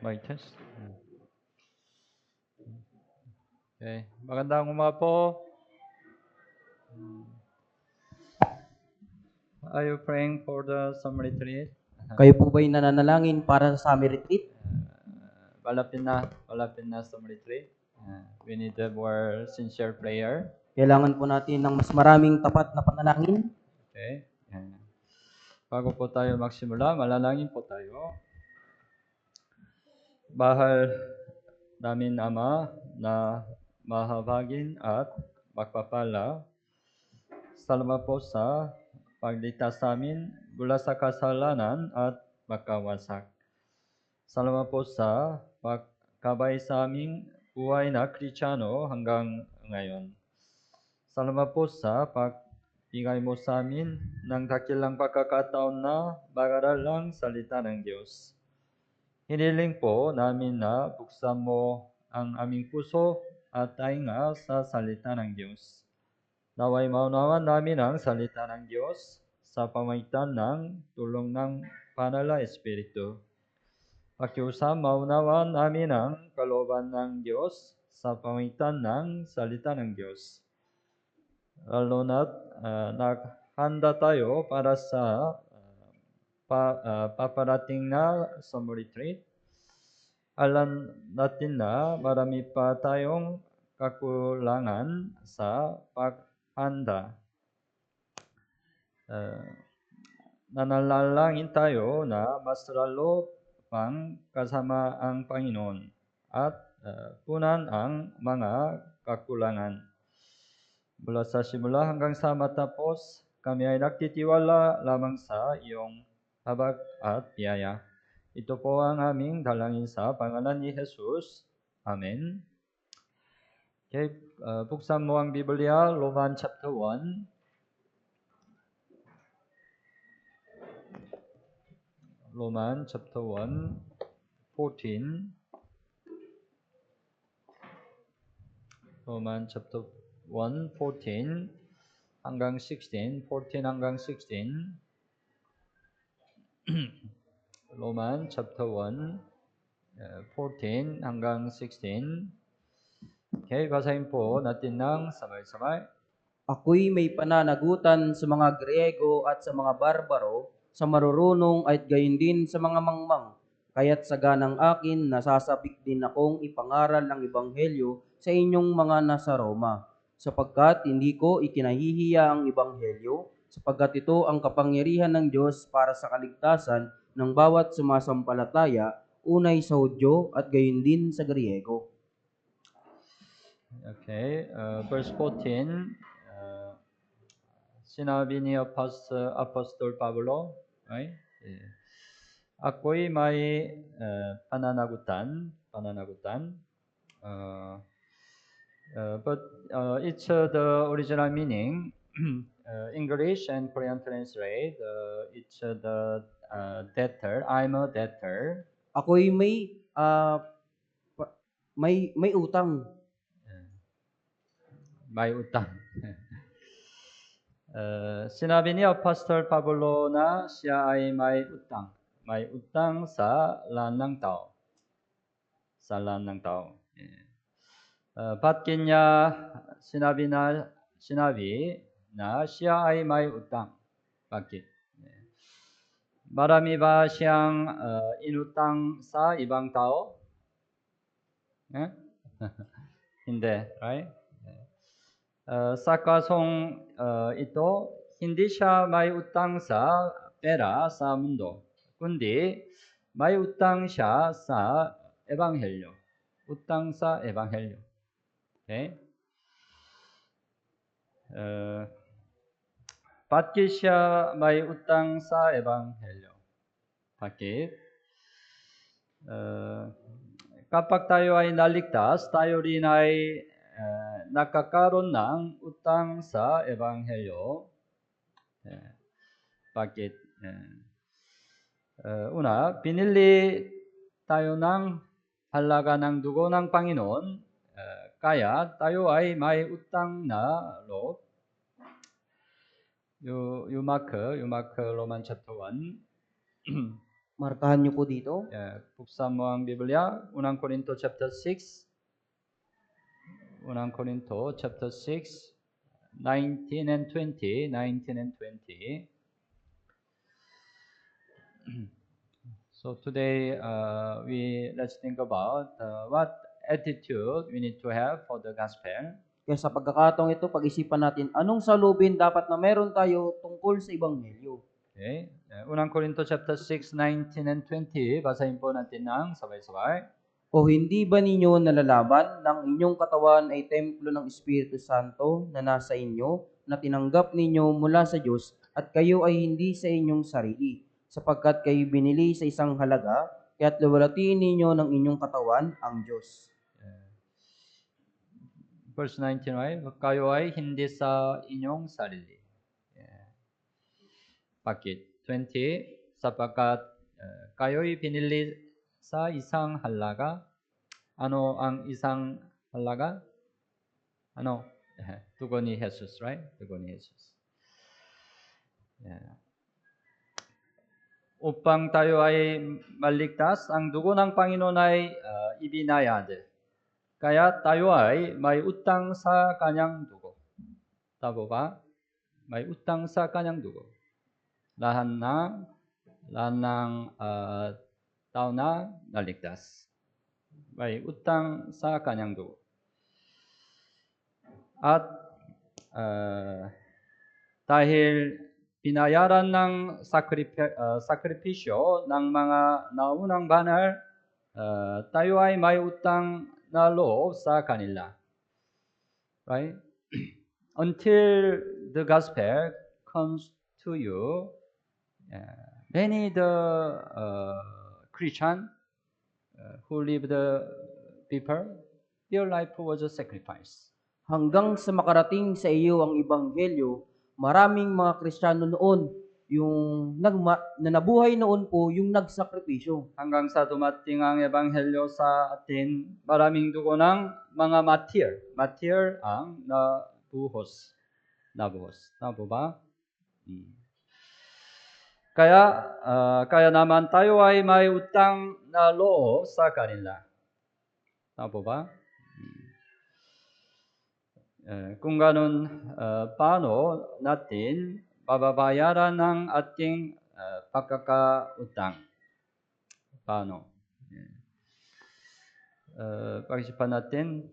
Mic test. Okay. Magandang umaga po. Are you praying for the summer retreat? Kayo po ba'y nananalangin para sa summer retreat? Malapit na summer retreat. We need a more sincere prayer. Kailangan po natin ng mas maraming tapat na panalangin. Okay. Bago po tayo magsimula, malalangin po tayo. Mahal namin Ama na mahabagin at magpapala, salamat po sa pagligtas sa amin mula sa kasalanan at pagkawasak. Salamat po sa pagkabay sa aming buhay na Kristiyano hanggang ngayon. Salamat po sa pagbigay mo sa amin ng dakilang pagkakataon na mag-aral ang salita ng Diyos. Hiniling po namin na buksan mo ang aming puso at tainga sa salita ng Diyos. Naway maunawan namin ang salita ng Diyos sa pamamagitan ng tulong ng Banal na Espiritu. Pakiusap maunawan namin ang kalooban ng Diyos sa pamamagitan ng salita ng Diyos. Lalo na't naghanda tayo para sa paparating na summer retreat. Alam natin na marami pa tayong kakulangan sa paghanda. Nanalangin tayo na mas lalo pang kasama ang Panginoon at punan ang mga kakulangan. Mula sa simula hanggang sa matapos, kami ay nagtitiwala lamang sa iyong habag at biyaya. Ito po ang aming dalangin sa pangalan ni Jesus. Amen. Okay, buksan mo ang Biblia, Romans chapter 1. Romans chapter 1, 14. Romans chapter 1, 14 hanggang 16. 14 hanggang 16. Romans chapter 1, 14 hanggang 16. Okay, basahin po natin ng sabay-sabay. Ako'y may pananagutan sa mga Griego at sa mga barbaro, sa marurunong at gayon din sa mga mangmang. Kaya't saganang akin, nasasabik din akong ipangaral ng Ebanghelyo sa inyong mga nasa Roma. Sapagkat hindi ko ikinahihiya ang Ebanghelyo, sapagkat ito ang kapangyarihan ng Diyos para sa kaligtasan ng bawat sumasampalataya, unay sa Hudyo at gayon din sa Griego. Okay, verse 14. Sinabi ni Apostol Pablo, right? Ako'y may pananagutan. But it's the original meaning. English and Korean translate. It's the debtor. I'm a debtor. Ako'y may utang. May utang. Sinabi ni Apostol Pablo na siya ay may utang. May utang sa lahat ng tao. Sa lahat ng tao. Bakit niya sinabi na siya ay may utang? Bakit? Marami ba siyang inutang sa ibang tao? Hindi, right? Sa kasong ito, hindi siya may utang sa pera sa mundo, kundi may utang siya sa Ebanghelyo. Utang sa Ebanghelyo. Okay? Bakit siya may utang sa Ebanghelyo? Bakit? Kapag tayo ay naligtas, tayo rin ay nakakaroon ng utang sa Ebanghelyo. Bakit? Una, pinili tayo ng halaga ng dugo ng Panginoon, kaya tayo ay may utang na loob. You mark Romans chapter 1. Markahan niyo po dito. buksan mo ang Biblia, unang Korinto chapter 6. Unang Korinto chapter 6, 19 and 20. 19 and 20. So today let's think about what attitude we need to have for the gospel. Kaya sa pagkakataong ito, pag-isipan natin anong salubin dapat na meron tayo tungkol sa Ebanghelyo. Okay. Unang Korinto chapter 6, 19 and 20. Basahin po natin ng sabay-sabay. O hindi ba ninyo nalalaman ng inyong katawan ay templo ng Espiritu Santo na nasa inyo, na tinanggap ninyo mula sa Diyos, at kayo ay hindi sa inyong sarili, sapagkat kayo binili sa isang halaga, kaya't luwalhatiin ninyo ng inyong katawan ang Diyos. Verse 19, right? Kayo ay hindi sa inyong sarili. Bakit? 20, sapagkat kayo'y pinili sa isang halaga. Ano ang isang halaga? Ano? Dugo ni Jesus, right? Dugo ni Jesus. Upang tayo ay maligtas, ang dugo ng Panginoon ay ibinayad. Kaya tayo ay may utang sa kanyang dugo. Tama ba? May utang sa kanyang dugo. Lahat ng tao na naligtas. May utang sa kanyang dugo. At dahil pinayaran ng sakripisyo ng mga naunang banal, tayo ay may utang na loob sa kanila. Right? Until the gospel comes to you, many the Christian who live the people, their life was a sacrifice. Hanggang sa makarating sa iyo ang Ebanghelyo, maraming mga Kristiyano noon yung nabuhay noon po yung nagsakripisyo. Hanggang sa dumating ang Ebanghelyo sa atin, maraming dugo ng mga martir ang nabuhos. Tama ba? Kaya naman tayo ay may utang na loob sa kanila. Tama ba? Kung ganun, paano natin babayaran ng ating pagkakautang? Paano? Pag-isipan natin,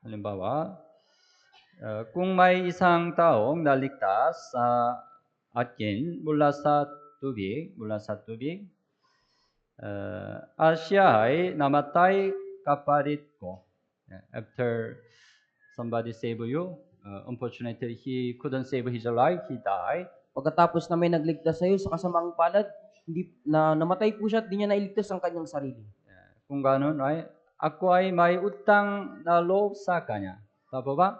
halimbawa, kung may isang taong naligtas sa akin mula sa tubig, at siya ay namatay kapalit ko. After somebody save you, unfortunately he couldn't save his life, he died. Pagkatapos na may nagligtas sa iyo sa kasamaang palad, namatay po siya at di niya nailigtas ang kanyang sarili. Kung ganun, right? Ako ay may utang na loob sa kanya. Tama ba?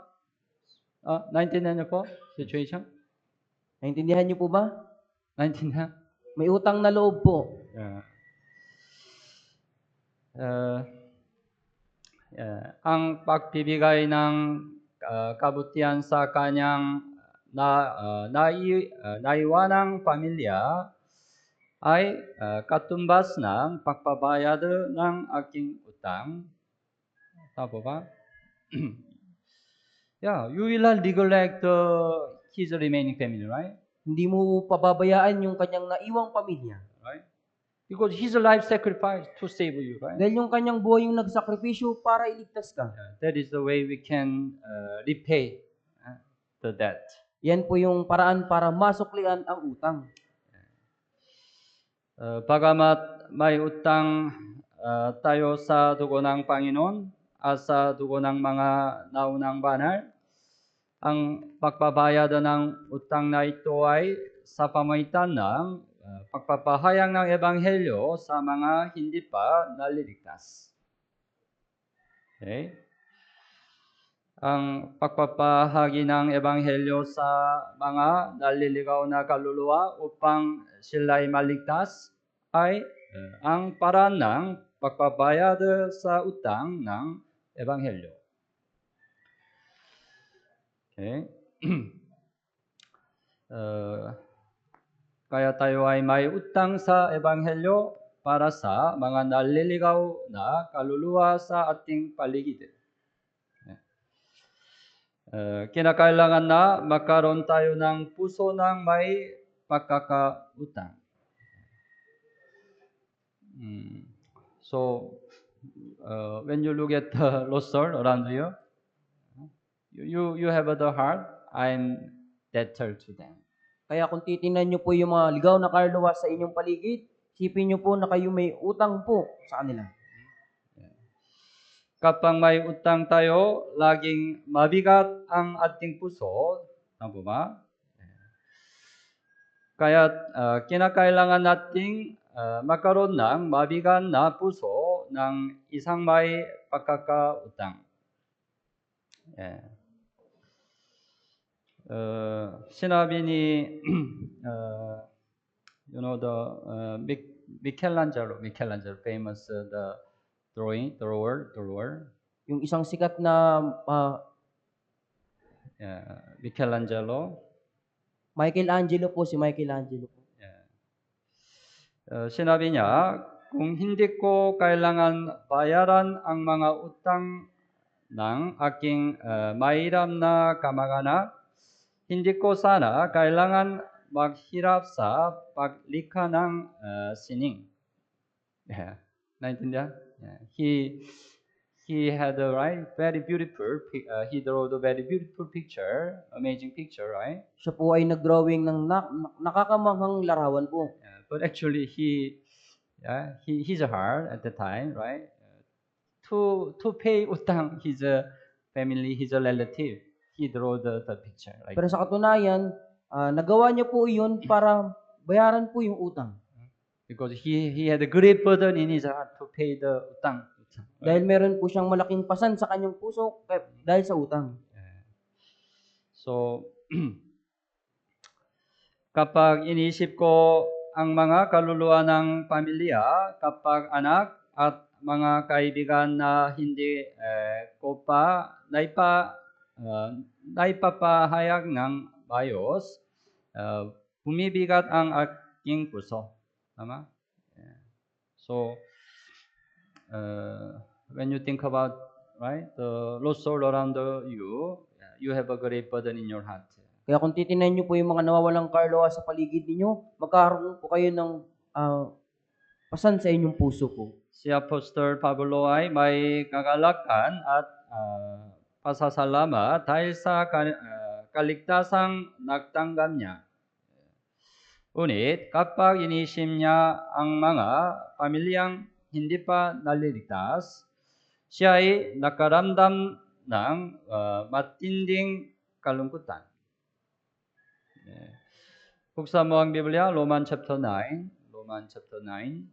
Naintindihan niyo po situation? Naintindihan niyo po ba? Naintindihan? May utang na loob po. Ang pagbibigay ng kabutihan sa kanyang naiwanang pamilya ay katumbas ng pagbabayad ng aking utang. Tama ba? You will neglect his remaining family, right? Hindi mo pababayaan yung kanyang naiwang pamilya. Right? Because his life sacrifice to save you, right? Dahil yung kanyang buhay yung nagsakripisyo para iligtas ka. That is the way we can repay the debt. Yan po yung paraan para masuklian ang utang. Bagamat may utang tayo sa dugo ng Panginoon at sa dugo ng mga naunang banal, ang pagbabayad ng utang na ito ay sa pamamagitan ng pagpapahayag ng Ebanghelyo sa mga hindi pa naliligtas. Okay? Ang pagpapahagi ng Ebanghelyo sa mga naliligaw na kaluluwa upang sila'y maligtas ay ang paraan ng pagbabayad sa utang ng Ebanghelyo. Okay? Kaya tayo ay may utang sa Ebanghelyo para sa mga naliligaw na kaluluwa sa ating paligid. Kinakailangan na magkaroon tayo ng puso ng may pagkakautang. So, when you look at the lost soul around you, you have the heart, I'm debtor to them. Kaya kung titingnan nyo po yung mga ligaw na kaluluwa sa inyong paligid, isipin nyo po na kayo may utang po sa kanila. Kapag may utang tayo, laging mabigat ang ating puso. Tama ba? Kaya kinakailangan nating magkaroon ng mabigat na puso ng isang may pagkakautang. Sinabi ni Michelangelo, famous the drawer. Yung isang sikat na Michelangelo. Michelangelo po, si Michelangelo po. Sinabi niya, kung hindi ko kailangan bayaran ang mga utang ng aking mahirap na kamag-anak, hindi ko sana kailangan maghirap sa paglikha ng sining. Naintindihan? He had a very beautiful. He drew a very beautiful picture, amazing picture, right? Siya po ay nagdrawing ng nakakamanghang larawan po. But actually, he's hard at the time, right? To pay utang his family, his relative. He drew the picture. Pero sa katunayan, nagawa niya po iyon para bayaran po yung utang. Because he had a great burden in his heart to pay the utang. Dahil meron po siyang malaking pasan sa kanyang puso dahil sa utang. So, kapag iniisip ko ang mga kaluluwa ng pamilya, kapag anak at mga kaibigan na hindi ko pa naipapahayag ng ayos, bumibigat ang aking puso. Tama? So, when you think about the lost soul around you, you have a great burden in your heart. Kaya kung titingnan niyo po yung mga nawawalang kaluluwa sa paligid ninyo, magkakaroon po kayo ng pasan sa inyong puso po. Si Apostol Pablo ay may kagalakan at pasasalamat dahil sa kaligtasang nagtanggap niya. Ngunit kapag inisip niya ang mga pamilyang hindi pa naliligtas, siya ay nakaramdam ng matinding kalungkutan. Buksan mo ang Biblia, Roman chapter 9. Roman chapter 9.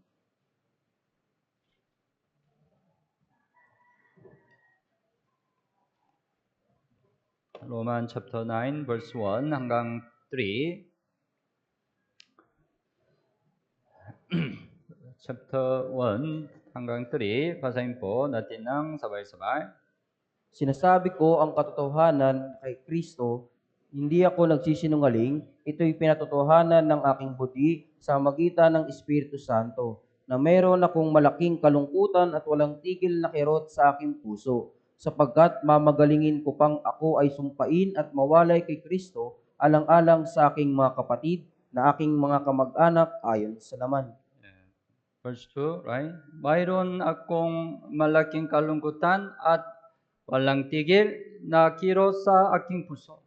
Roman chapter 9 verse 1 hanggang 3. Chapter 1 hanggang 3, basahin po natin ng sabay-sabay. Sinasabi ko ang katotohanan kay Kristo, hindi ako nagsisinungaling, ito'y pinatotohanan ng aking budi sa magitan ng Espiritu Santo, na mayroon akong malaking kalungkutan at walang tigil na kirot sa aking puso, sapagkat mamagalingin ko pang ako ay sumpain at mawalay kay Kristo alang-alang sa aking mga kapatid na aking mga kamag-anak ayon sa laman. Verse 2, right? Mayroon akong malaking kalungkutan at walang tigil na kirot sa aking puso.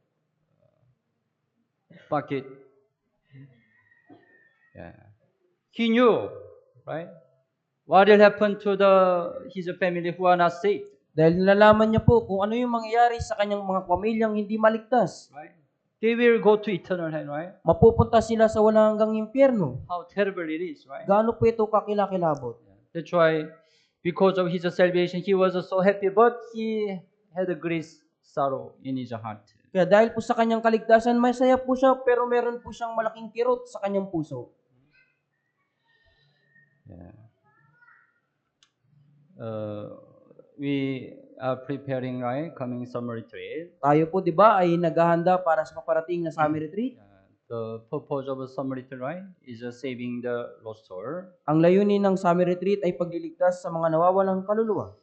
Bakit? He knew, right? What will happen to his family who are not saved? Dahil nalalaman niya po kung ano yung mangyayari sa kanyang mga pamilyang hindi maligtas. Right? They will go to eternal hell, right? Mapupunta sila sa walang hanggang impyerno. How terrible it is, right? Gaano po ito kakilakilabot? That's why, because of his salvation, he was so happy, but he had a great sorrow in his heart. Kaya dahil po sa kanyang kaligtasan, masaya po siya, pero meron po siyang malaking kirot sa kanyang puso. We are preparing, right, coming summer retreat. Tayo po, di ba, ay naghahanda para sa paparating na summer retreat. The purpose of a summer retreat, right, is saving the lost soul. Ang layunin ng summer retreat ay pagliligtas sa mga nawawalang kaluluwa.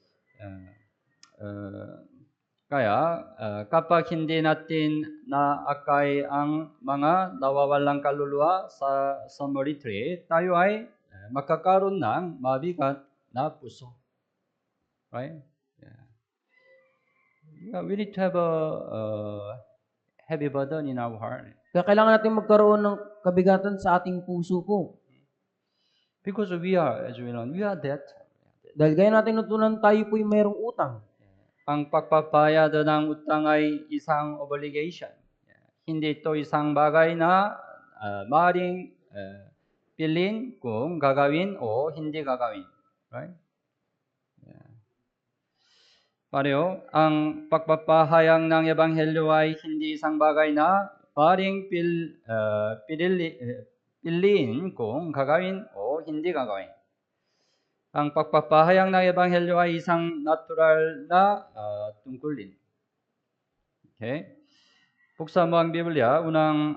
Kaya kapag hindi natin naakay ang mga nawawalang kaluluwa sa summer retreat, tayo ay makakaroon ng mabigat na puso. Right? Yeah, we need to have a heavy burden in our heart. Kaya kailangan natin magkaroon ng kabigatan sa ating puso po. Because we are, as we know, we are dead. Dahil gaya natin natutunan, tayo po'y mayroong utang. Ang pagpapayad ng utang ay isang obligation. Hindi ito isang bagay na maaaring piliin kung gagawin o hindi gagawin. Right? Pareho, ang pagpapahayag ng Ebanghelyo ay hindi isang bagay na maaaring piliin kung gagawin o hindi gagawin. Ang pagpapahayag ng Ebanghelyo ay isang natural na tungkulin. Okay? Buksan mo ang Biblia, unang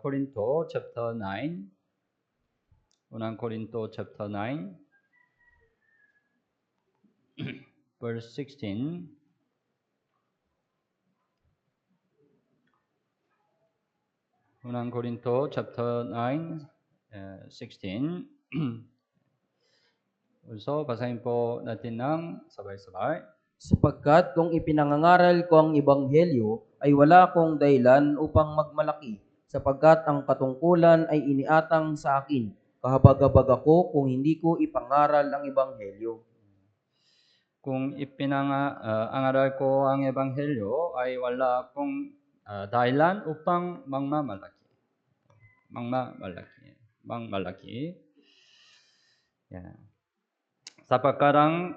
Korinto chapter 9. Unang Korinto chapter 9. Verse 16. Unang Korinto chapter 9, 16. So, basahin po natin ng sabay-sabay. Sapagkat kung ipinangangaral ko ang ebanghelyo, ay wala akong dahilan upang magmalaki, sapagkat ang katungkulan ay iniatang sa akin. Kahabag-habag ako kung hindi ko ipangaral ang ebanghelyo. Kung ipinangaral ko ang ebanghelyo, ay wala akong dahilan upang mangmalaki. Yeah. Sapagkat ang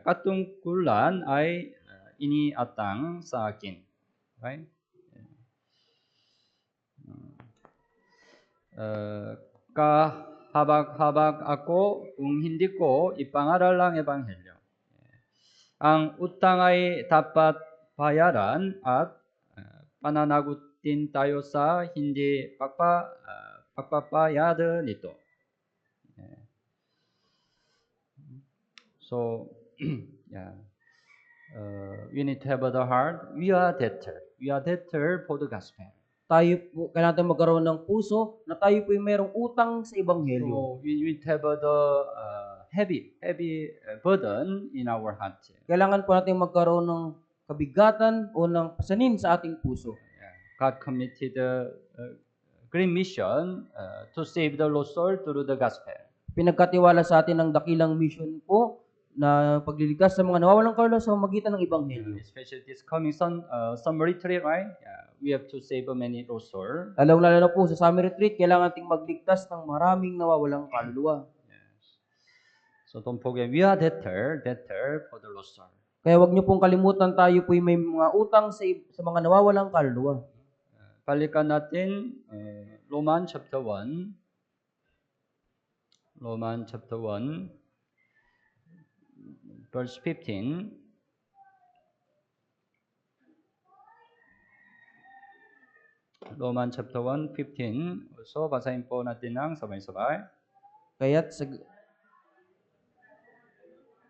katungkulan ay iniatang sa akin. Right? Kahabag-habag ako kung hindi ko ipangaral ang ebanghelyo. Ang utang ay dapat bayaran at pananagutin tayo sa hindi pagpapayad nito. So, yeah, we need to have the heart. We are debtor. We are debtor for the gospel. Tayo po, kailangan natin magkaroon ng puso na tayo po'y mayroong utang sa ebanghelyo. So, we need to have the heavy burden in our heart. Kailangan po natin magkaroon ng kabigatan o ng pasanin sa ating puso. God committed a great mission to save the lost soul through the gospel. Pinagkatiwala sa atin ang dakilang mission po na pagliligtas sa mga nawawalang kaluluwa sa magitan ng ebanghelyo. Especially this coming summer retreat, right? Yeah, we have to save many lost souls. Lalo na po sa summer retreat, kailangan nating magligtas ng maraming nawawalang kaluluwa. Yes. So don't forget, we are debtor for the lost soul. Kaya wag niyo pong kalimutan, tayo po'y may mga utang sa mga nawawalang kaluluwa. Balikan natin Roman chapter 1. Roman chapter 1, verse 15. Roman chapter 1, 15. So, basahin po natin ng sabay-sabay. Kaya't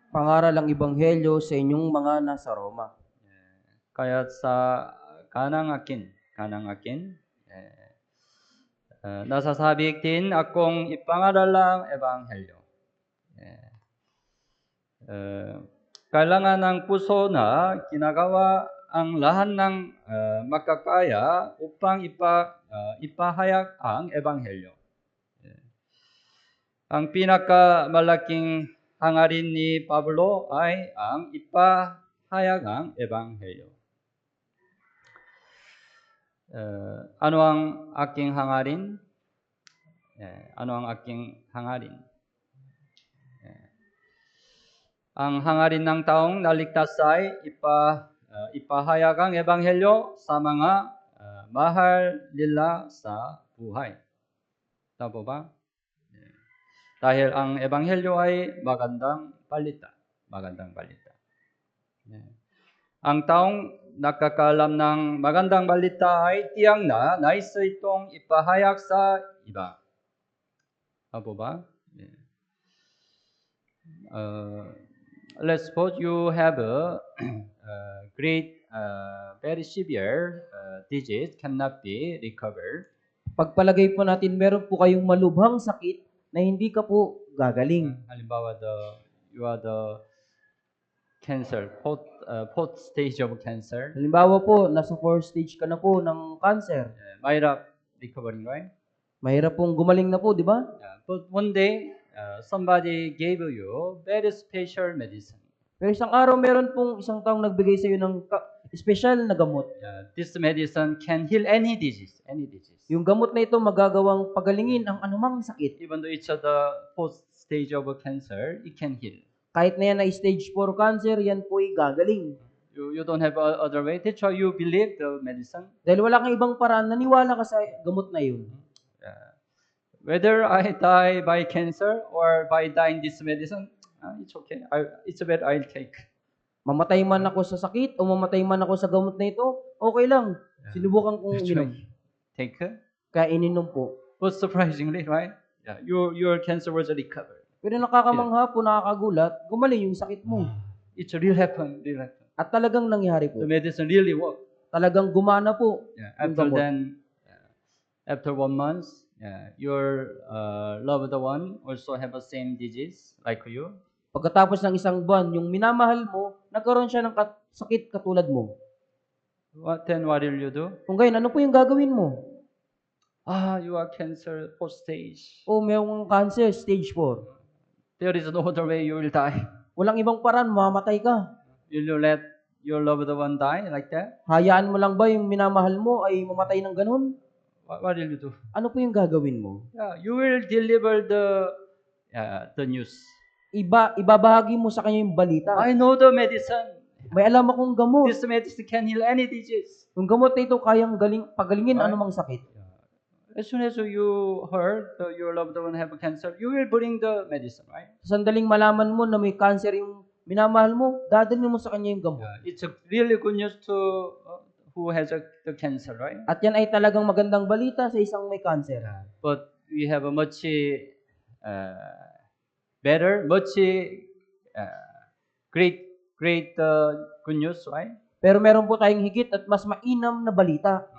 pangaral ang ebanghelyo sa inyong mga nasa Roma. Kaya't sa kanang akin, nasasabi din akong ipangaral ang ebanghelyo. Kailangan ng puso na ginagawa ang lahat ng makakaya upang ipahayag ang ebanghelyo. Ang pinakamalaking hangarin ni Pablo ay ang ipahayag ang ebanghelyo. Ano ang aking hangarin? Ano ang aking hangarin? Ang hangarin ng taong naligtas ay ipahayag ang ebanghelyo sa mga mahal nila sa buhay. Tama po ba? Dahil ang ebanghelyo ay magandang balita. Ang taong nakakaalam ng magandang balita ay tiyak na nais itong ipahayag sa iba. Ano ba? Let's suppose you have a great, very severe disease cannot be recovered. Pagpalagay po natin, meron po kayong malubhang sakit na hindi ka po gagaling. halimbawa you are the cancer, fourth stage of cancer. Halimbawa po, nasa 4th stage ka na po ng cancer. Mahirap recovering, right? Mahirap pong gumaling na po, di ba? But one day, somebody gave you very special medicine. Pero isang araw, meron pong isang taong nagbigay sa iyo ng special na gamot. This medicine can heal any disease, Yung gamot na ito magagawang pagalingin ang anumang sakit. Even though it's the fourth stage of cancer, it can heal. Kahit na yan ay stage 4 cancer, yan po ay gagaling. You don't have other way. That's why you believe the medicine. Dahil wala kang ibang paraan, naniwala ka sa gamot na yun. Whether I die by cancer or by dying this medicine, it's okay. It's better I'll take. Mamatay man ako sa sakit o mamatay man ako sa gamot na ito, okay lang. Sinubukan kong That's ininom. right. Take it. Kaya ininom po. But surprisingly, right? Yeah, your cancer was recovered. Pero nakakamangha po, nakakagulat, gumaling yung sakit mo. It's real happen. At talagang nangyari po. The medicine really worked. Talagang gumana po. Yeah. yung gamot. After 1 month, your loved one also have the same disease like you. Pagkatapos ng isang buwan, yung minamahal mo, nagkaroon siya ng sakit katulad mo. Then what will you do? Kung gayon, ano po yung gagawin mo? You are cancer 4th stage. O mayroong cancer, stage 4. There is no other way you will die. Walang ibang paraan, mamamatay ka. Will you let your loved one die like that? Hayaan mo lang ba yung minamahal mo ay mamatay ng ganun? What will you do? Ano po yung gagawin mo? You will deliver the news. Ibabahagi mo sa kanya yung balita. I know the medicine. May alam akong gamot. This medicine can heal any disease. Yung gamot na ito kayang pagalingin anumang sakit. As soon as you heard your loved one have cancer, you will bring the medicine, right? Sandaling malaman mo na may cancer yung minamahal mo, dadalhin mo sa kanya yung gamot. It's a really good news to who has the cancer, right? At yan ay talagang magandang balita sa isang may cancer. But we have a much better, much great good news, right? Pero meron po tayong higit at mas mainam na balita.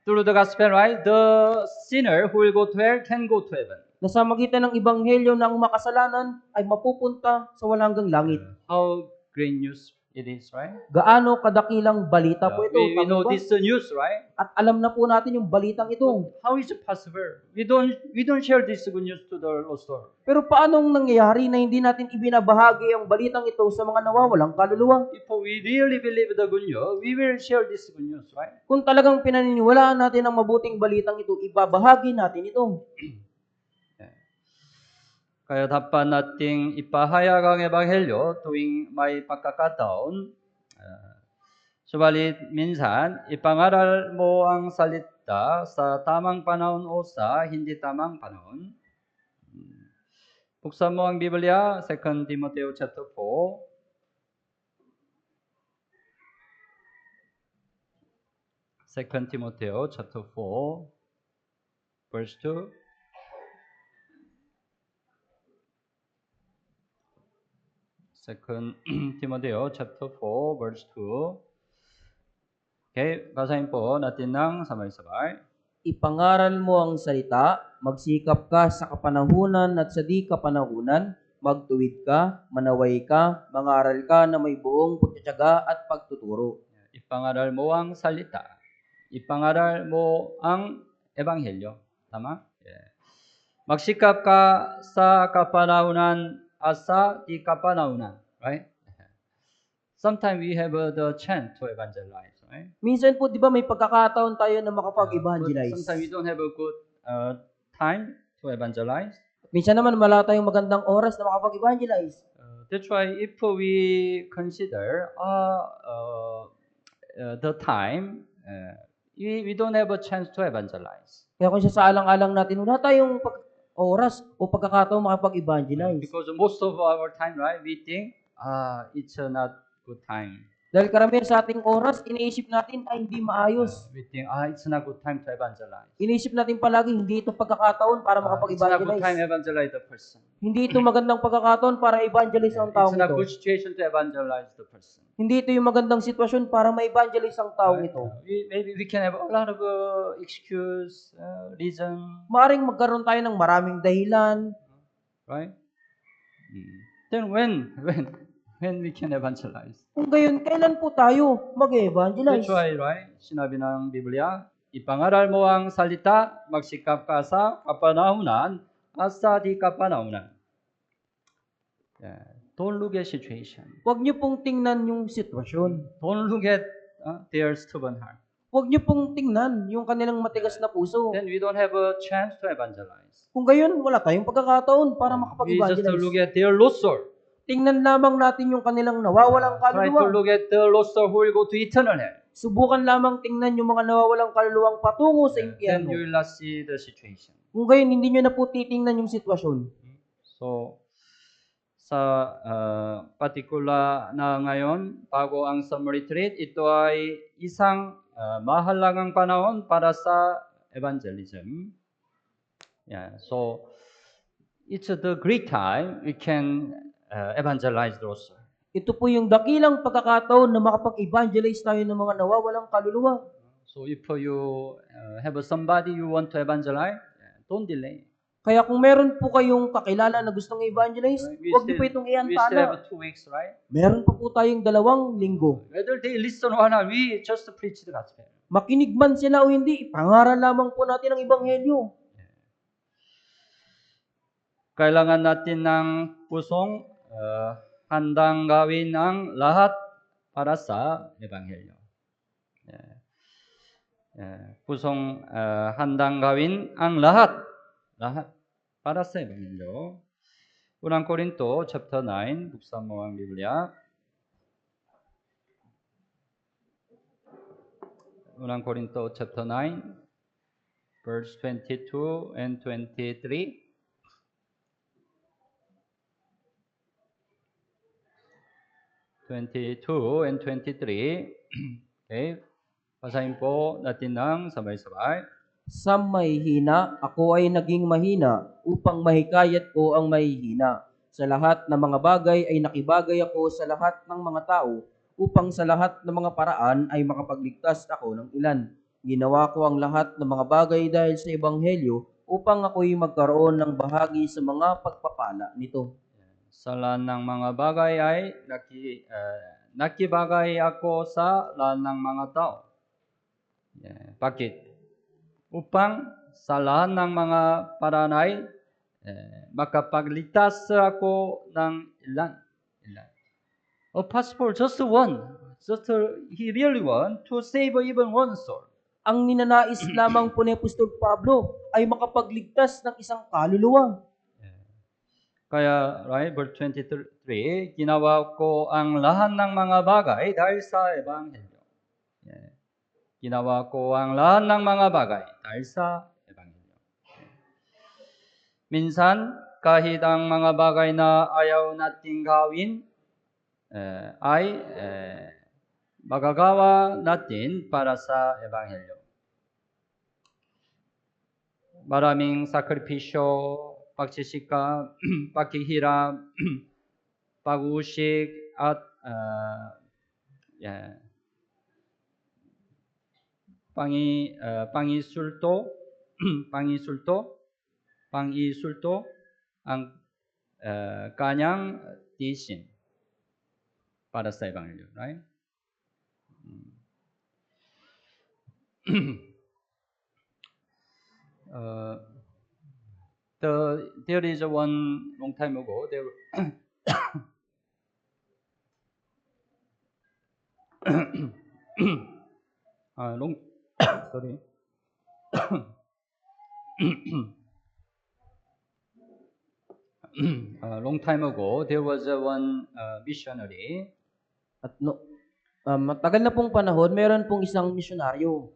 Through the gospel, right? The sinner who will go to hell can go to heaven. Na sa magitan ng ebanghelyo na ang makasalanan ay mapupunta sa walang hanggang langit. How great news it is, right? Gaano kadakilang balita po ito. We know tama ba? this news, right? At alam na po natin yung balitang ito. How is it possible? We don't share this good news to the lost soul. Pero paanong nangyayari na hindi natin ibinabahagi ang balitang ito sa mga nawawalang kaluluwa? If we really believe the good news, we will share this good news, right? Kung talagang pinaniniwalaan natin ang mabuting balitang ito, ibabahagi natin ito. Kaya dapat nating ipahayag ang ebanghelyo tuwing may pagkakataon. Subalit minsan, ipangaral mo ang salita sa tamang panahon o sa hindi tamang panahon. Buksan mo ang Biblia, 2 Timoteo chapter 4. 2 Timoteo chapter 4, verse 2. 2 Timoteo chapter 4, verse 2. Okay, basahin po natin ng sabay-sabay. Ipangaral mo ang salita, magsikap ka sa kapanahunan at sa di kapanahunan, magtuwid ka, manaway ka, mangaral ka na may buong pagtsatsaga at pagtuturo. Ipangaral mo ang salita. Ipangaral mo ang ebanghelyo. Tama? Yeah. Magsikap ka sa kapanahunan at sa di kapanahunan. Right? Sometimes we have the chance to evangelize. Right? Minsan po, di ba, may pagkakataon tayo na But makapag-evangelize. sometimes we don't have a good time to evangelize. Minsan naman, wala tayong magandang oras na makapag-evangelize. That's why if we consider the time, we don't have a chance to evangelize. Kaya kung sa alang-alang natin, wala tayong oras o pagkakataon makapag-evangelize. Because most of our time, right, we think it's not good time. Dahil karamihan sa ating oras, iniisip natin ay hindi maayos. We think, it's not good time to evangelize. Iniisip natin palagi, hindi ito pagkakataon para It's not good time makapag-evangelize. evangelize the person. Hindi ito magandang pagkakataon para evangelize ang It's taong not ito. good situation to evangelize the person. Hindi ito yung magandang sitwasyon para ma-evangelize ang taong ito. Maybe we can have a lot of excuse, reason, Maaring magkaroon tayo ng maraming dahilan. right? Then when we can evangelize? Kung gayon, kailan po tayo mag-evangelize? That's why, right? Sinabi ng Biblia, ipangaral mo ang salita, magsikap ka sa kapanahunan at sa di kapanahunan. Don't look at situation. Huwag niyo pong tingnan yung sitwasyon. Don't look at their stubborn heart. Huwag niyo pong tingnan yung kanilang matigas na puso. Then we don't have a chance to evangelize. Kung gayon, wala tayong pagkakataon para We just look makapag-evangelize. at their lost soul. Tingnan lamang natin yung kanilang nawawalang Try to kaluluwa. look at the lost soul who will go to eternal hell. Subukan lamang tingnan yung mga nawawalang kaluluwang patungo sa Then impyerno. you will not see the situation. Kung gayon, hindi nyo na po titingnan yung sitwasyon. So, sa particular na ngayon, bago ang summer retreat, ito ay isang mahalagang panahon para sa evangelism. So, it's the great time we can evangelize those. Ito po yung dakilang pagkakataon na makapag-evangelize tayo ng mga nawawalang kaluluwa. So, if you have somebody you want to evangelize, don't delay. Kaya kung meron po kayong kakilala na gustong evangelize, huwag niyo po itong We still iantala. have 2 weeks, right? Meron pa po tayong 2 linggo. Whether they listen or not, we just preach the gospel. Makinig man sila o hindi, ipangaral lamang po natin ang ebanghelyo. Kailangan natin ng pusong handang gawin ang lahat para sa ebanghelyo. Pusong handang gawin ang lahat para sa ebanghelyo. Unang Korinto chapter 9, buksan mo ang Biblia. Unang Korinto chapter 9, verse 22 and 23. and 23. Okay. Basahin po natin ng sabay-sabay. Sa mahihina, ako ay naging mahina upang mahikayat ko ang mahihina. Sa lahat ng mga bagay ay nakibagay ako sa lahat ng mga tao upang sa lahat ng mga paraan ay makapagligtas ako ng ilan. Ginawa ko ang lahat ng mga bagay dahil sa ebanghelyo upang ako'y magkaroon ng bahagi sa mga pagpapala nito. Sa lahat ng mga bagay ay nakibagay ako sa lahat ng mga tao. Bakit? Upang sa lahat ng mga paraan ay makapagligtas ako ng ilan. Possible, just one. He really want to save even one soul. Ang ninanais lamang po ni Apostol Pablo ay makapagligtas ng isang kaluluwa. Kaya, right, verse 23, ginawa ko ang lahat ng mga bagay dahil sa ebanghelyo. Ginawa ko ang lahat ng mga bagay dahil sa ebanghelyo. Minsan, kahit ang mga bagay na ayaw nating gawin ay magagawa natin para sa ebanghelyo. Maraming sakripisyo, pagsisikap, paghihirap, pag-uusik, at pangisulto ang kanyang tiisin para sa ebanghelyo, right? There is one long time ago. Long time ago, there was one missionary. At matagal na pong panahon, meron pong isang misyonaryo.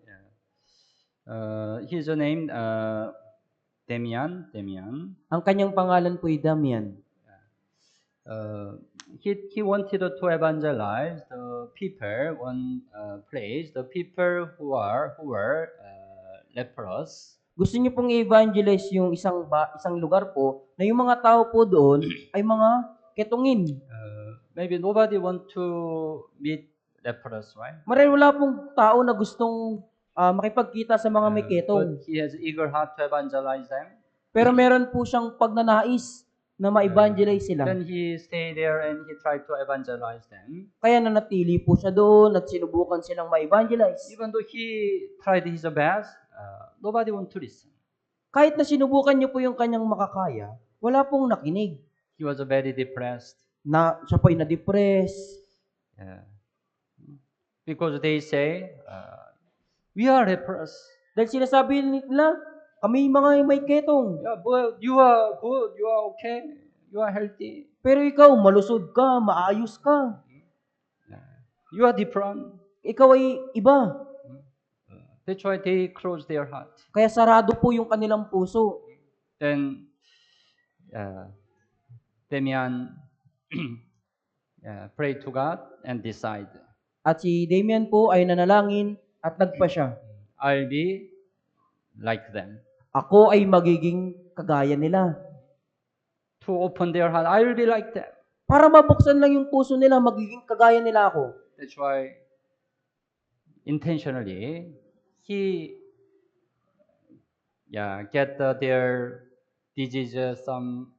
His name Damian. Ang kanyang pangalan po ay Damian. He wanted to evangelize the people one place, the people who were leprous. Gusto niyo pong i-evangelize yung isang lugar po na yung mga tao po doon ay mga ketongin. Maybe nobody want to meet leprous, right? Marahil wala pong tao na gustong makipagkita sa mga may ketong. But he has eager heart to evangelize them. Pero meron po siyang pagnanais na ma-evangelize sila. Then he stayed there and he tried to evangelize them. Kaya nanatili po siya doon at sinubukan silang ma-evangelize. Even though he tried his best, nobody want to listen. Kahit na sinubukan niyo po yung kanyang makakaya, wala pong nakinig. He was very depressed. Siya po ay na-depress. Yeah. Because they say, we are leprous. Dahil sinasabi nila, kami mga may ketong. Yeah, but you are good, you are okay, you are healthy. Pero ikaw, malusog ka, maayos ka. You are different. Ikaw ay iba. That's why they close their heart. Kaya sarado po yung kanilang puso. Then, Damian prayed to God and decide, At si Damian po ay nanalangin at nagpa siya. I'll be like them. Ako ay magiging kagaya nila. To open their heart, I will be like them. Para mabuksan lang yung puso nila, magiging kagaya nila ako. That's why intentionally he get their diseases some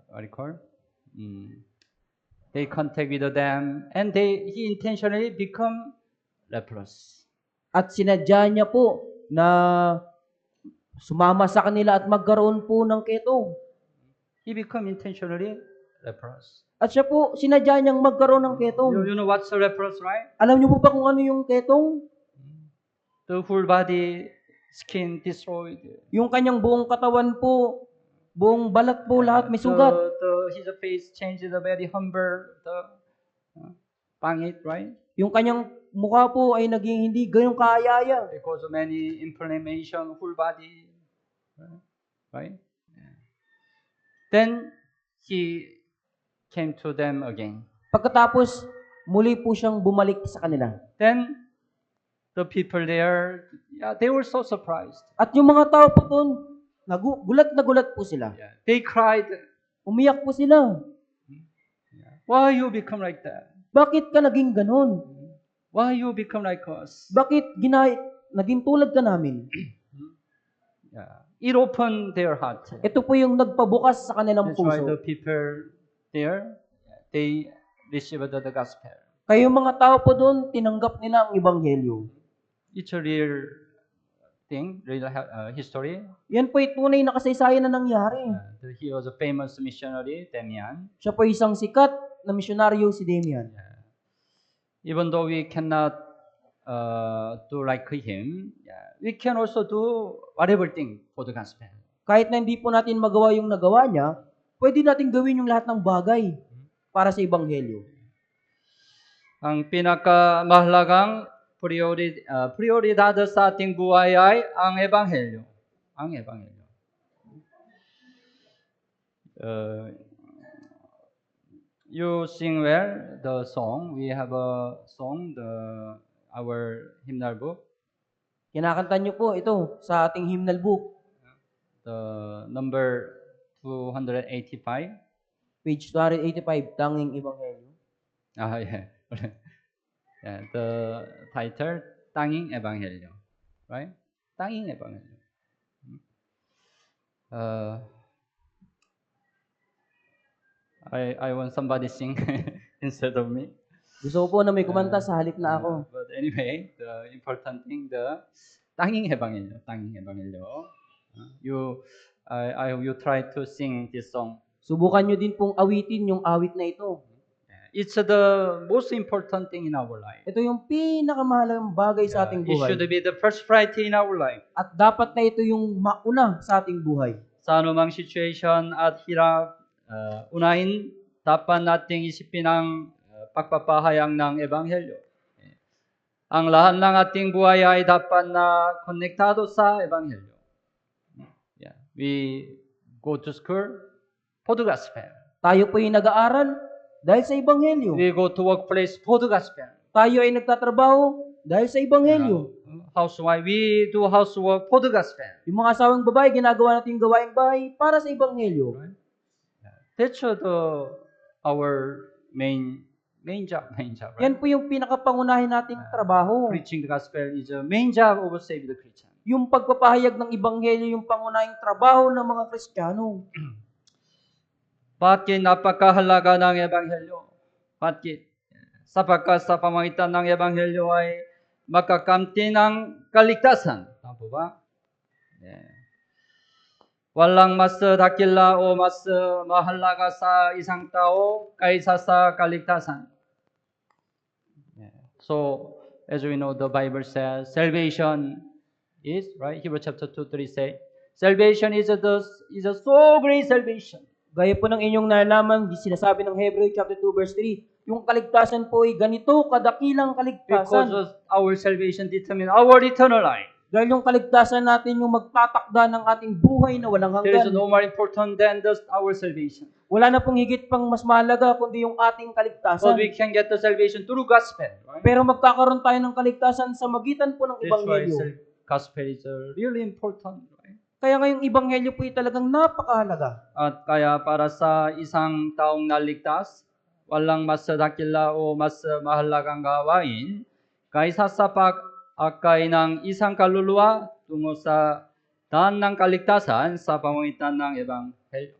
what do you call? They contact with them and he intentionally become leprous. At sinadya niya po na sumama sa kanila at magkaroon po ng ketong. He become intentionally leprous. At siya po, sinadya niyang magkaroon ng ketong. You know what's a leprous, right? Alam niyo po ba kung ano yung ketong? The whole body, skin destroyed. Yung kanyang buong katawan po, buong balat po, lahat may sugat. His face changed, very humble, pangit, right? Yung kanyang mukha po ay naging hindi gayong kaayaya. Because of many inflammation, whole body, right? Then he came to them again. Pagkatapos, muli po siyang bumalik sa kanila. Then the people there, they were so surprised. At yung mga tao po doon, gulat na gulat po sila. They cried, Umiyak po sila. why you become like that? Bakit ka naging ganon? Why you become like us? Bakit naging tulad ka namin? It opened their heart. Ito po yung nagpabukas sa kanilang That's why puso. the people there, they received the gospel. Kaya yung mga tao po doon, tinanggap nila ang ebanghelyo. It's a real thing, real history. Yan po ay tunay na kasaysayan na nangyari. He was a famous missionary, Damian. Siya po isang sikat na misyonaryo si Damian. Even though we cannot do like him, we can also do whatever thing for the gospel. Kahit na hindi po natin magawa yung nagawa niya, pwede natin gawin yung lahat ng bagay para sa ebanghelyo. Ang pinakamahalagang prioridad sa ating buhay ay ang ebanghelyo. Ang ebanghelyo. You sing well the song. We have a song, our hymnal book. Kinakanta niyo po ito sa ating hymnal book. The number 285. Page 285, Tanging Ebanghelyo. The title, Tanging Ebanghelyo. Right? Tanging Ebanghelyo. I want somebody sing instead of me. Gusto ko po na may kumanta sa halip na ako. But anyway, the important thing, the Tanging Ebanghelyo. Tanging Ebanghelyo. You try to sing this song. Subukan nyo din pong awitin yung awit na ito. It's the most important thing in our life. Ito yung pinakamahalagang bagay sa ating It buhay. should be the first priority in our life. At dapat na ito yung mauna sa ating buhay. Sa anumang situation at hirap, unahin, dapat nating isipin ang pagpapahayag ng Ebanghelyo. Ang lahat ng ating buhay ay dapat na konektado sa Ebanghelyo. We go to school for the gospel. Tayo po yung nag-aaral dahil sa Ebanghelyo. We go to workplace for the gospel. Tayo ay nagtatrabaho dahil sa Ebanghelyo. Housewife, we do housework for the gospel. Yung mga asawang babae, ginagawa natin yung gawaing bahay para sa Ebanghelyo. That's our main job. Right? Yan po yung pinakapangunahin nating trabaho. Preaching the gospel is the main job of a saved Christian. Yung pagpapahayag ng Ebanghelyo, yung pangunahing trabaho ng mga Kristiyano. Bakit napakahalaga ng Ebanghelyo? Bakit? Sapagkat sa pamamagitan ng Ebanghelyo ay makakamti ng kaligtasan. Tama po ba? Yeah. Walang mas dakila o mas mahalaga sa isang tao kaysa sa kaligtasan. Yeah. So, as we know, the Bible says, salvation is, right? Hebrews chapter 2:3 say, salvation is a so great salvation. Gaya po ng inyong nalaman, sinasabi ng Hebrew chapter 2 verse 3, yung kaligtasan po ay ganito, kadakilang Because kaligtasan. of our salvation determine our eternal life. Dahil yung kaligtasan natin yung magtatakda ng ating buhay na walang There is hanggan. no more important than just our salvation. Wala na pong higit pang mas mahalaga kundi yung ating So kaligtasan. we can get the salvation through gospel. Right? Pero magkakaroon tayo ng kaligtasan sa magitan po ng That's why Ebanghelyo. gospel is really important. Right? Kaya ngayong Ebanghelyo po ay talagang napakahalaga. At kaya para sa isang taong naligtas, walang mas dakila o mas mahalagang gawain kaysa sa pag-akay ng isang kaluluwa tungo sa daan ng kaligtasan sa pamamagitan ng Ebanghelyo.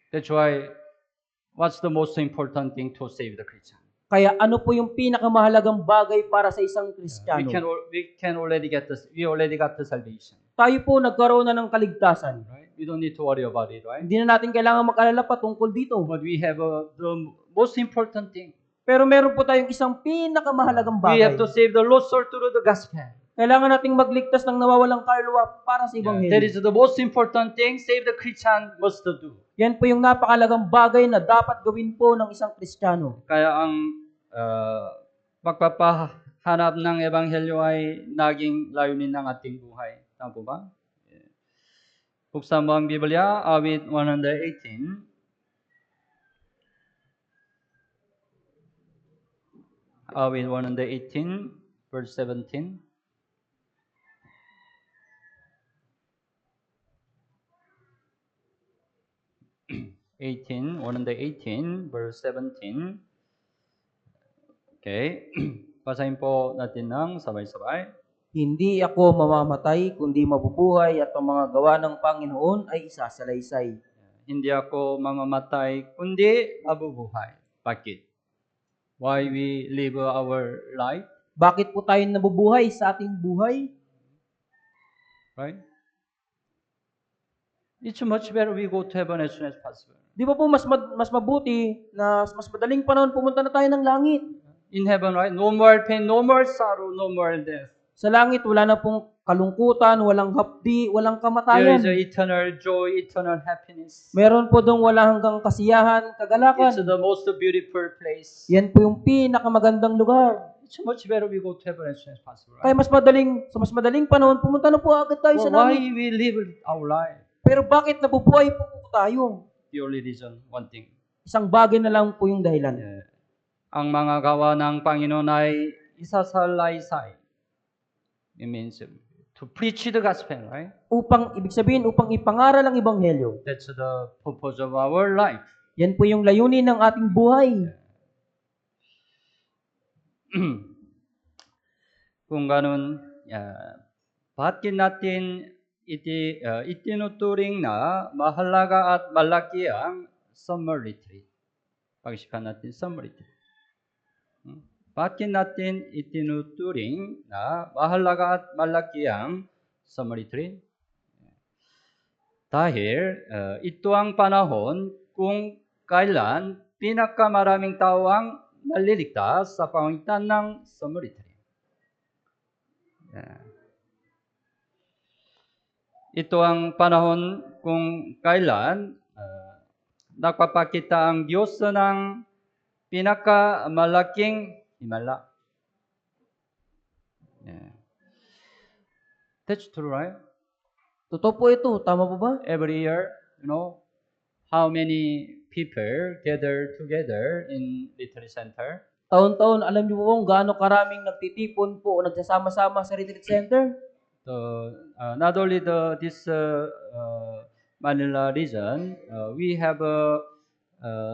That's why, what's the most important thing to save the Christian? Kaya ano po yung pinakamahalagang bagay para sa isang Kristiyano? We already got the salvation. Tayo po nagkaroon na ng kaligtasan. Right? We don't need to worry about it, right? Hindi na natin kailangan mag-alala pa tungkol dito. But we have the most important thing. Pero meron po tayong isang pinakamahalagang We have bagay. to save the lost soul through the gospel. Kailangan nating magligtas ng nawawalang kaluluwa para sa That Ebanghelyo. is the most important thing save the Christian must do. Yan po yung napakahalagang bagay na dapat gawin po ng isang Kristiyano. Kaya ang pagpapahanap ng Ebanghelyo ay naging layunin ng ating buhay. Tama po ba? Buksan mo ang Biblia, awit 118. Awit 118, verse 17. One 18, verse 17. Okay. Basahin po natin ng sabay-sabay. Hindi ako mamamatay, kundi mabubuhay at ang mga gawa ng Panginoon ay isasalaysay. Hindi ako mamamatay, kundi mabubuhay. Bakit? Why we live our life? Bakit po tayo nabubuhay sa ating buhay? Right? It's much better we go to heaven as soon as possible. Di ba po mas mabuti na mas madaling panahon pumunta na tayo ng langit? In heaven, right? No more pain, no more sorrow, no more death. Sa langit, wala na pong kalungkutan, walang hapdi, walang There kamatayan. is an eternal joy, eternal happiness. Meron po dong wala hanggang kasiyahan, It's kagalakan. the most beautiful place. Yan po yung pinakamagandang lugar. It's much better we go to heaven as soon as possible. Kaya Right? sa mas madaling panahon, pumunta na po agad tayo sa Why langit. we live our life? Pero bakit nabubuhay po tayo? The only reason, one thing. Isang bagay na lang po yung dahilan. Ang mga gawa ng Panginoon ay isasalaysay. It means to preach the gospel, right? Ibig sabihin, upang ipangaral ang Ebanghelyo. That's the purpose of our life. Yan po yung layunin ng ating buhay. Kung ganun, bakit natin itinuturing na mahalaga at malaki ang summer retreat? Pag-isipan natin summer retreat. Bakit natin itinuturing na mahalaga at malaki ang summer retreat? Dahil ito ang panahon kung kailan pinakamaraming tao ang naliligtas sa pamamagitan ng summer retreat. Ito ang panahon kung kailan nagpapakita ang Diyos ng pinakamalaking himala. That's true, right? Totoo po ito. Tama po ba? Every year, how many people gather together in retreat center? Taon-taon, alam niyo po kung gaano karaming nagtitipon po o nagsasama-sama sa retreat center? Not only this Manila region, we have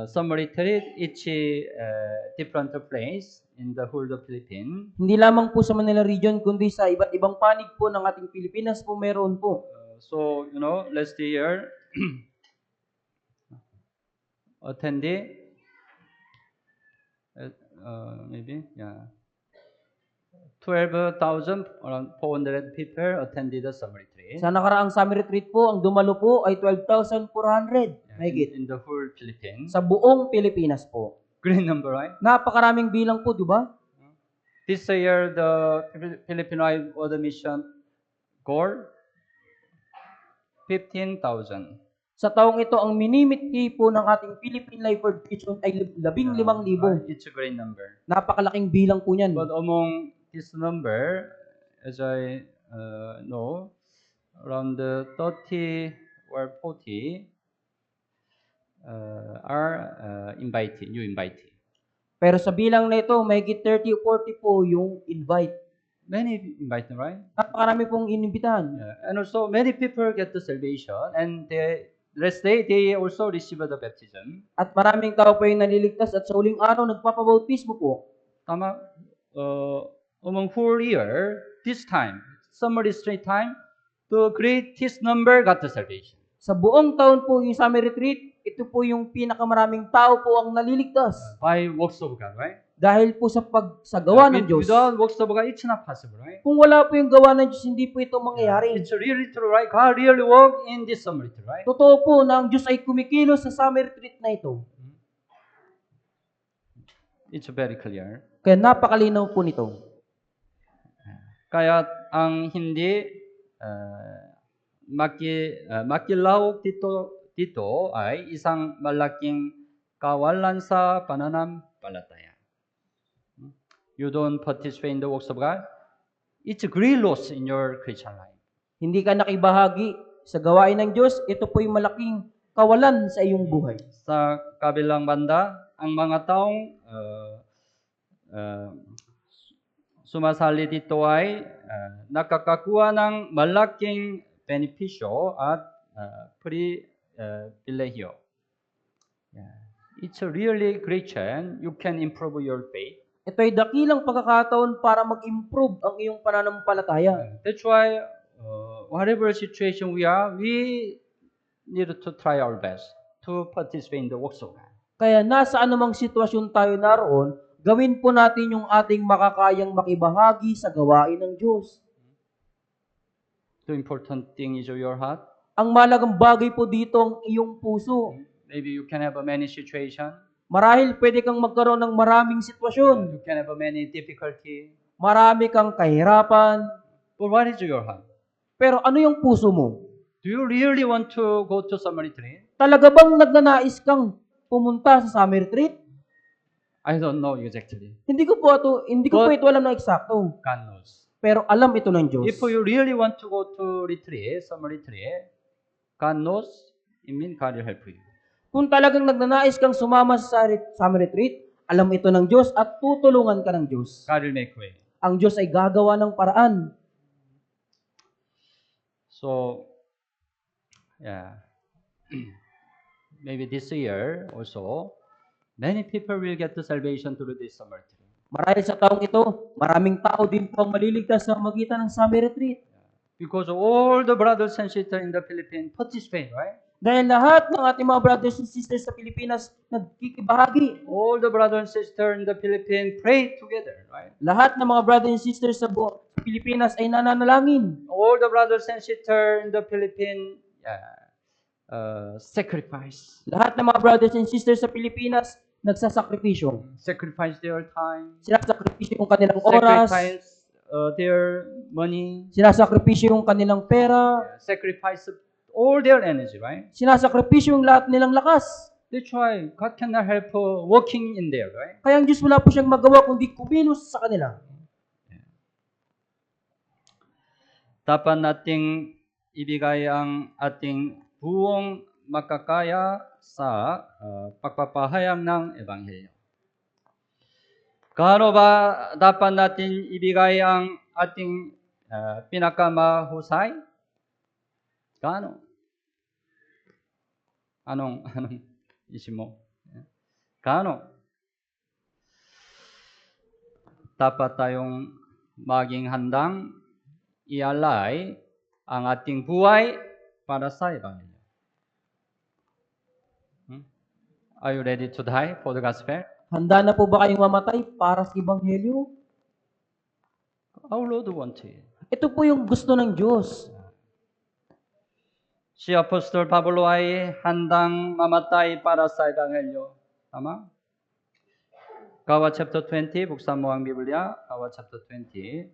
some retreat each different place in the whole of Philippines. Hindi lamang po sa Manila region, kundi sa iba't ibang panig po ng ating Pilipinas po meron po. So, last year, attendee, maybe, yeah, 12,000, around 400 people attended the summer retreat. Sa nakaraang summer retreat po, ang dumalo po ay 12,400. Mahigit. In the whole Philippines. Sa buong Pilipinas po. Great number, right? Napakaraming bilang po, di ba? This year, the Filipino World Mission goal, 15,000. Sa taong ito, ang minimithi po ng ating Philippine Life World Mission ay 15,000. It's a great number. Napakalaking bilang po niyan. But among this number, as I know, around 30 or 40 are new invitee. Pero sa bilang na ito, mahigit 30 o 40 po yung invite. Many invite, right? Napakarami pong inimbitahan. And also, many people get the salvation, and rest day, they also receive the baptism. At maraming tao po yung naliligtas at sa huling araw, nagpapabautismo po. Tama, among whole year, this time, summer retreat time, the greatest number got the salvation. Sa buong taon po yung summer retreat, ito po yung pinakamaraming tao po ang naliligtas. By works of God, right? Dahil po sa pagsagawa ng Diyos. Without works of God, it's not possible, right? Kung wala po yung gawa ng Diyos, hindi po ito mangyayari. It's really true, right? God really work in this summer retreat, right? Totoo po na ang Diyos ay kumikilos sa summer retreat na ito. It's very clear. Kaya napakalinaw po nito. Kaya ang hindi makilahok dito ay isang malaking kawalan sa pananampalataya. You don't participate in the works of God, it's a great loss in your Christian life. Hindi ka nakibahagi sa gawain ng Diyos, ito po yung malaking kawalan sa iyong buhay. Sa kabilang banda, ang mga taong sumasali dito ay nakakakuha ng malaking benepisyo at pribilehyo. It's a really great chance. You can improve your faith. Ito ay dakilang pagkakataon para mag-improve ang iyong pananampalataya. That's why whatever situation we are, we need to try our best to participate in the works of God. Kaya nasa anumang sitwasyon tayo naroon, gawin po natin yung ating makakayang makibahagi sa gawain ng Diyos. The important thing is your heart. Ang malagang bagay po dito ang iyong puso. Maybe you can have a many situation. Marahil pwede kang magkaroon ng maraming sitwasyon. You can have a many difficulty. Marami kang kahirapan. But what is your heart? Pero ano yung puso mo? Do you really want to go to summer retreat? Talaga bang nagnanais kang pumunta sa summer retreat? I don't know exactly. Hindi ko po ito alam na eksakto. God knows. Pero alam ito ng Diyos. If you really want to go to retreat, summer retreat, God knows, it means God will help you. Kung talagang nagnanais kang sumama sa summer retreat, alam ito ng Diyos at tutulungan ka ng Diyos. God will make way. Ang Diyos ay gagawa ng paraan. So, yeah. Maybe this year also, many people will get the salvation through this summer retreat. Marahil sa taong ito, maraming tao din po ang maliligtas sa magitan ng summer retreat. Because all the brothers and sisters in the Philippines participate, right? Dahil lahat ng ating mga brothers and sisters sa Pilipinas nagkikibahagi. All the brothers and sisters in the Philippines pray together, right? Lahat ng mga brothers and sisters sa Pilipinas ay nananalangin. All the brothers and sisters in the Philippines sacrifice. Lahat ng mga brothers and sisters sa Pilipinas nagsasakripisyo. Sacrifice their time. Sinasakripisyo yung kanilang oras. Sacrifice their money. Sinasakripisyo yung kanilang pera. Sacrifice all their energy, right? Sinasakripisyo yung lahat nilang lakas. That's why God cannot help working in there, right? Kaya ang Diyos wala po siyang magawa kundi kumilos sa kanila. Dapat nating ibigay ang ating buong makakaya sa pagpapahayag ng Ebanghelyo. Gaano ba dapat natin ibigay ang ating pinakamahusay? Gaano? Anong isip mo? Gaano? Dapat tayong maging handang ialay ang ating buhay para sa Ebanghelyo. Are you ready to die for the gospel? Handa na po ba kayong mamatay para sa Ebanghelyo? Our Lord wanted. Ito po yung gusto ng Diyos. Si Apostol Pablo ay handang mamatay para sa Ebanghelyo. Tama? Gawa chapter 20, buksan mo ang Biblia. Gawa chapter 20.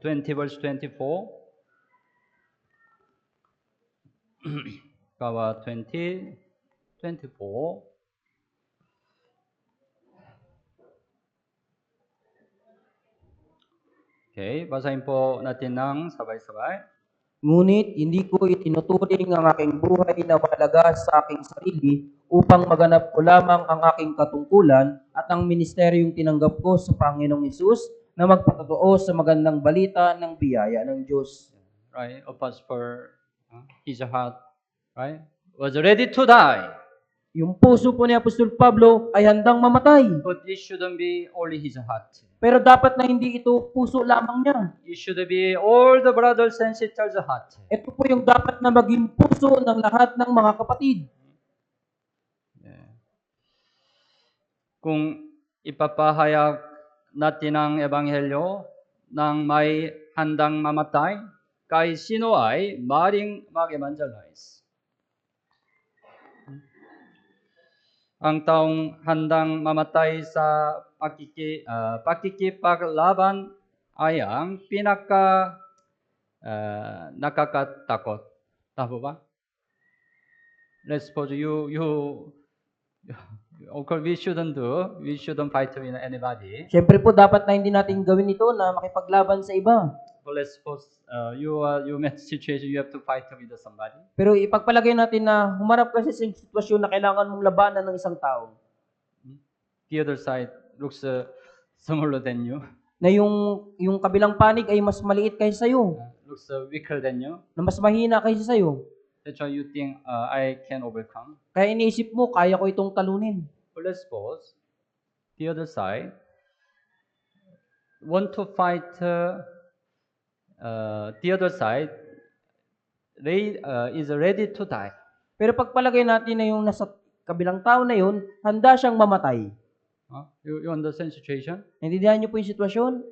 20 verse 24. Gawa 20, 24. Okay, basahin po natin ng sabay-sabay. Ngunit hindi ko itinuturing ang aking buhay na mahalaga sa aking sarili upang maganap ko lamang ang aking katungkulan at ang ministeryong tinanggap ko sa Panginoong Hesus na magpatotoo sa magandang balita ng biyaya ng Diyos. Right, Apostle his heart, right, was ready to die. Yung puso po ni Apostol Pablo ay handang mamatay. But it shouldn't be only his heart. Pero dapat na hindi ito puso lamang niya. It should be all the brothers and sisters' heart. Ito po yung dapat na maging puso ng lahat ng mga kapatid. Kung ipapahayag natin ang Ebanghelyo ng may handang mamatay, kahit sino ay maaaring mag-evangelize. Ang taong handang mamatay sa pakikipaglaban ay ang nakakatakot. Tama ba? Let's suppose of course we shouldn't fight with anybody. Siyempre po dapat na hindi natin gawin ito na makipaglaban sa iba. But let's suppose you met situation you have to fight with somebody. Pero ipagpalagay natin na humarap ka sa sitwasyon na kailangan mong labanan ng isang tao. The other side looks smaller than you. Na yung kabilang panig ay mas maliit kaysa sa'yo. Looks weaker than you. Na mas mahina kaysa sa'yo. That's why you think I can overcome. Kaya iniisip mo, kaya ko itong talunin. But let's suppose the other side want to fight the other side is ready to die. Pero pagpalagay natin na yung nasa kabilang tao na yun, handa siyang mamatay. You understand situation? Naintindihan niyo po yung sitwasyon?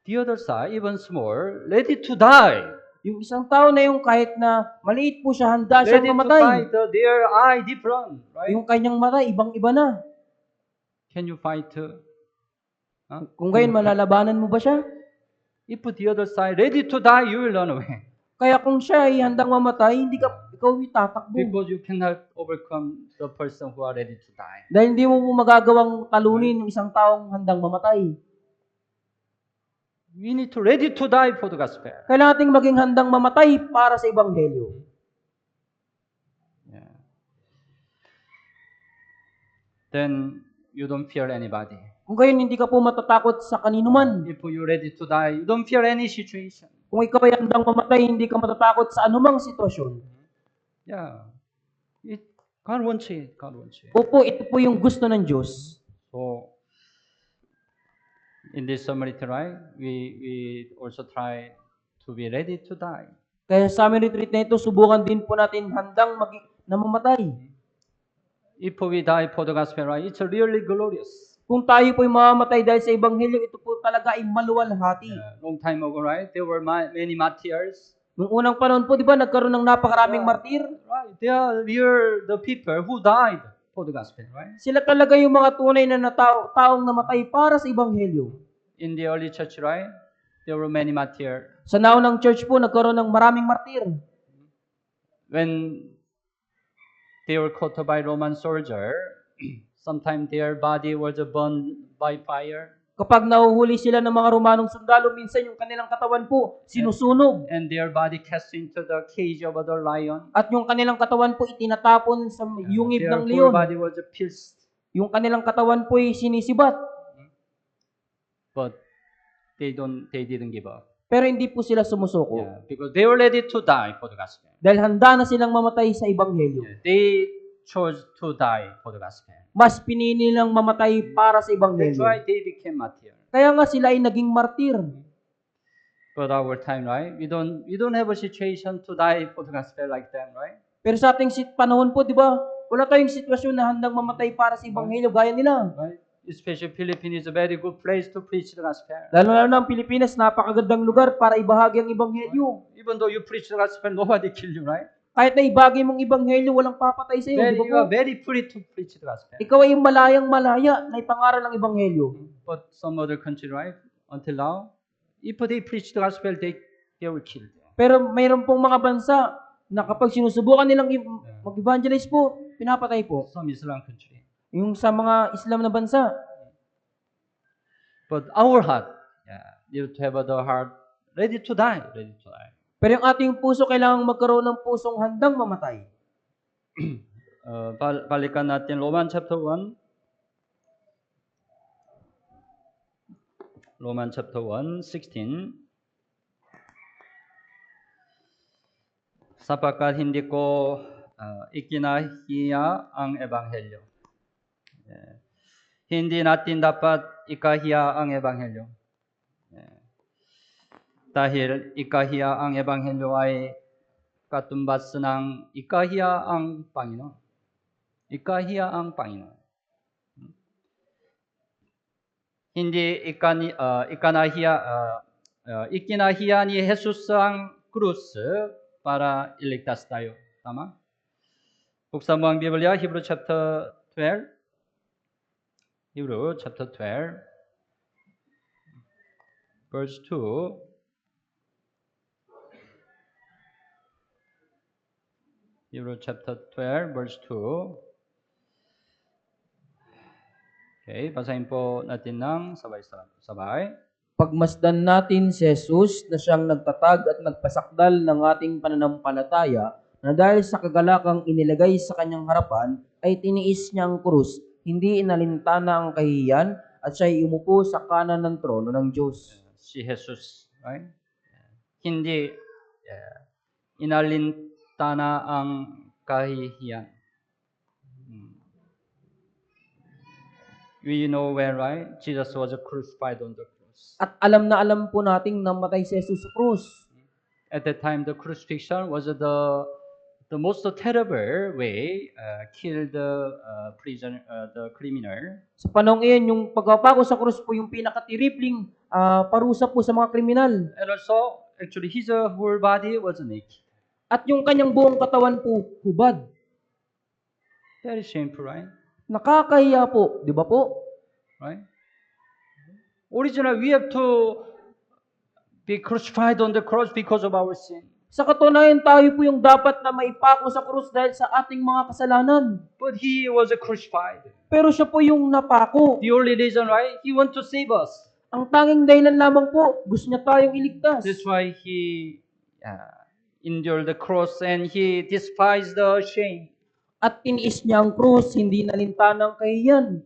The other side, even small, ready to die. Yung isang tao na yung kahit na maliit po siya, handa siyang Ready to mamatay. fight their eye different, right? Yung kanyang mata, ibang-iba na. Can you fight? Kung gayon, malalabanan mo ba siya? If the other side ready to die, you will run away. Kaya kung siya ay handang mamatay, ikaw tatakbo. Because you cannot overcome the person who are ready to die. Dahil hindi mo magagawang talunin yung isang taong handang mamatay. We need to ready to die for the gospel. Kailangan nating maging handang mamatay para sa Ebanghelyo. Yeah. Then you don't fear anybody. Kung gayon, hindi ka po matatakot sa kanino man. If you're ready to die, you don't fear any situation. Kung ikaw ay handang mamatay, hindi ka matatakot sa anumang sitwasyon. Yeah. God wants it. God wants it. Opo, ito po yung gusto ng Diyos. So, in this summary, right, we also try to be ready to die. Kaya sa aming retreat na ito, subukan din po natin handang namamatay. If we die for the gospel, right, it's really glorious. Kung tayo po'y mamamatay dahil sa Ebanghelyo, ito po talaga ay maluwalhati. Long time ago, right, there were many martyrs. Noong unang panahon po, di ba, nagkaroon ng napakaraming martir? Right, they are the people who died for the gospel, right? Sila talaga yung mga tunay na taong namatay para sa Ebanghelyo. In the early church, right, there were many martyrs. Sa naunang church po, nagkaroon ng maraming martir. When they were caught by Roman soldier, sometimes their body was burned by fire. Kapag nahuhuli sila ng mga Romanong sundalo, minsan yung kanilang katawan po sinusunog. and their body cast into the cage of the lion. At yung kanilang katawan po itinatapon sa yungib Their ng whole leon. body was pierced, Yung kanilang katawan po ay sinisibat. but they didn't give up. Pero hindi po sila sumusuko. Yeah, because they were ready to die for the gospel. Dahil handa na silang mamatay sa Ebanghelyo. They chose to die for the gospel. Mas pinili nilang mamatay para sa That's Ebanghelyo. why they became martyrs. Kaya nga sila ay naging martir. But our time, right? We don't have a situation to die for the gospel like them, right? Pero sa ating panahon po, di ba, wala tayong sitwasyon na handang mamatay para sa Ebanghelyo gaya nila. Right? Especially Philippines is a very good place to preach the gospel. Lalo na ang Pilipinas, napakagandang lugar para ibahagi ang Ebanghelyo. Even though you preach the gospel, nobody kill you, right? Kahit na ibagi mong Ebanghelyo, walang papatay sa iyo. Di ba You po? are very free to preach the gospel. Ikaw ay malayang-malaya na ipangaral ang Ebanghelyo. But some other country, right? Until now, if they preach the gospel, they will kill them. Pero mayroon pong mga bansa na kapag sinusubukan nilang mag-evangelize po, pinapatay po. Some Islam country. Yung sa mga Islam na bansa. But our heart, you have to have the heart ready to die, ready to die. Pero yung ating puso, kailangang magkaroon ng pusong handang mamatay. Balikan natin Roman chapter 1. Roman chapter 1, 16. Sapagkat hindi ko ikinahiya ang ebanghelyo. Hindi natin dapat ikahiya ang ebanghelyo. Dahil ikahiya ang ebanghelyo ay katumbas ng ikahiya ang Panginoon. Ikahiya ang Panginoon. Hindi ikinahiya ni Jesus ang krus para iligtas tayo. Tama? Buksan mo ang Biblia, Hebrew chapter 12. Hebrew chapter 12, verse 2. Hebrew chapter 12, verse 2. Okay, basahin po natin ng sabay-sabay. Pagmasdan natin si Jesus na siyang nagtatag at nagpasakdal ng ating pananampalataya na dahil sa kagalakang inilagay sa kanyang harapan ay tiniis niya ang krus, hindi inalintana ang kahihiyan at siya'y umupo sa kanan ng trono ng Diyos. Si Jesus, right? Hindi inalintana ang kahihiyan. We know when, right? Jesus was crucified on the cross. At alam na alam po nating namatay si Jesus sa krus. At that time, the crucifixion was the most terrible way kill the prisoner, the criminal. Sa panahong iyon, yung pagpapako sa krus po yung pinakatiripling parusa po sa mga kriminal. And also, actually, his whole body was naked. At yung kanyang buong katawan po, hubad. Very shameful, right? Nakakahiya po, di ba po? Right? Originally, we have to be crucified on the cross because of our sin. Sa katunayan, tayo po yung dapat na maipako sa krus dahil sa ating mga kasalanan. But he was crucified. Pero siya po yung napako. The only reason, right? He want to save us. Ang tanging dahilan lamang po, gusto niya tayong iligtas. That's why he endured the cross and he despised the shame. At tiniis niya ang krus, hindi nalintana ang kahiyan.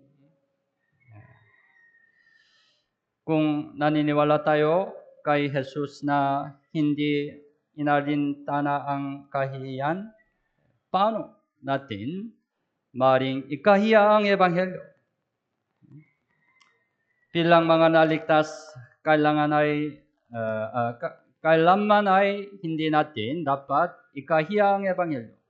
Kung naniniwala tayo kay Jesus na hindi inalintana ang kahihiyan, paano natin maring ikahiya ang ebanghelyo? Bilang mga naligtas, kailanman ay hindi natin dapat ikahiya ang ebanghelyo.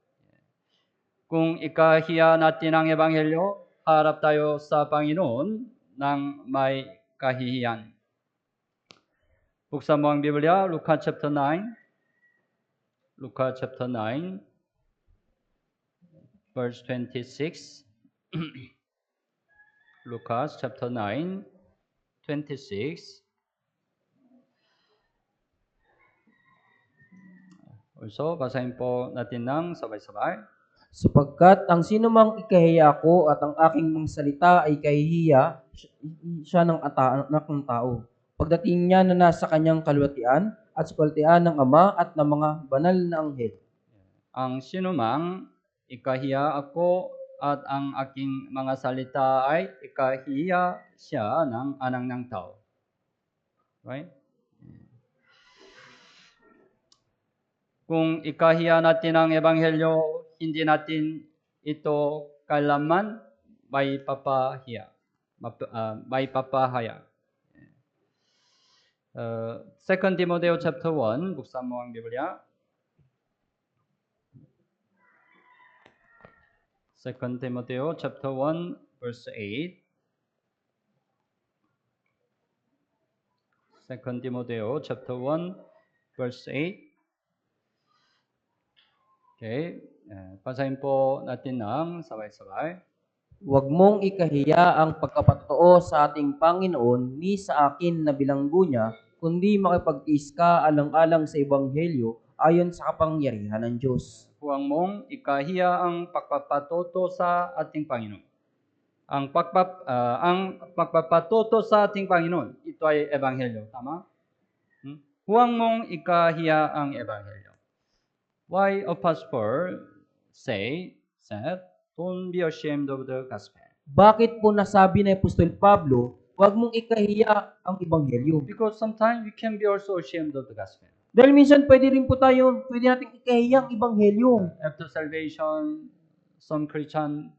Kung ikahiya natin ang ebanghelyo, harap tayo sa Panginoon ng may kahihiyan. Buksan mo ang Biblia, Luka chapter 9. Luka chapter 9, verse 26. Lucas chapter 9, 26. Also, basahin po natin ng sabay-sabay. Sapagkat ang sinumang ikahiya ko at ang aking mga salita ay kahihiya, siya ng anak ng tao. Pagdating niya na nasa kanyang kalwatian at sa kalwatian ng Ama at ng mga banal na anghel. Ang sinumang ikahiya ako at ang aking mga salita ay ikahiya siya ng anak ng tao. Right? Kung ikahiya natin ang ebanghelyo, hindi natin ito kailanman may papahaya. May papahaya. 2 Timoteo chapter 1, buksan mo ang Biblia. 2 Timoteo chapter 1, verse 8. 2 Timoteo chapter 1, verse 8. Okay, basahin po natin ng sabay-sabay. Huwag mong ikahiya ang pagkapatotoo sa ating Panginoon ni sa akin na bilanggo niya, kundi makipagtiis ka alang-alang sa Ebanghelyo ayon sa kapangyarihan ng Diyos. Huwag mong ikahiya ang pagpapatuto sa ating Panginoon. Ang pagpapatuto sa ating Panginoon, ito ay ebanghelyo, tama? Huwag mong ikahiya ang ebanghelyo. Why Apostle Paul said, don't be ashamed of the gospel? Bakit po nasabi ni Apostol Pablo, huwag mong ikahiya ang Ebanghelyo? Because sometimes we can be also ashamed of the gospel. Dahil minsan pwede nating ikahiya ang Ebanghelyo. After salvation, some Christian,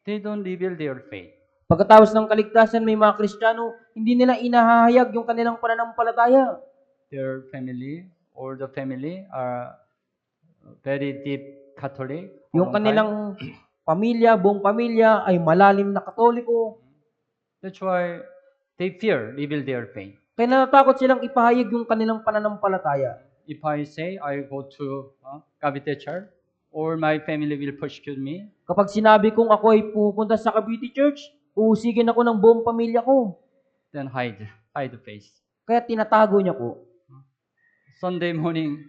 they don't reveal their faith. Pagkatapos ng kaligtasan, may mga Kristiyano, hindi nila inahahayag yung kanilang pananampalataya. Their family or the family are very deep Catholic. Yung kanilang buong pamilya ay malalim na Katoliko. That's why they fear reveal their faith. Kaya natatakot silang ipahayag yung kanilang pananampalataya. If I say I go to Cavite Church, or my family will persecute me, Kapag sinabi kong ako ay pupunta sa Cavite Church, uusigin ako ng buong pamilya ko. then hide the face. Kaya tinatago niya ko. Sunday morning,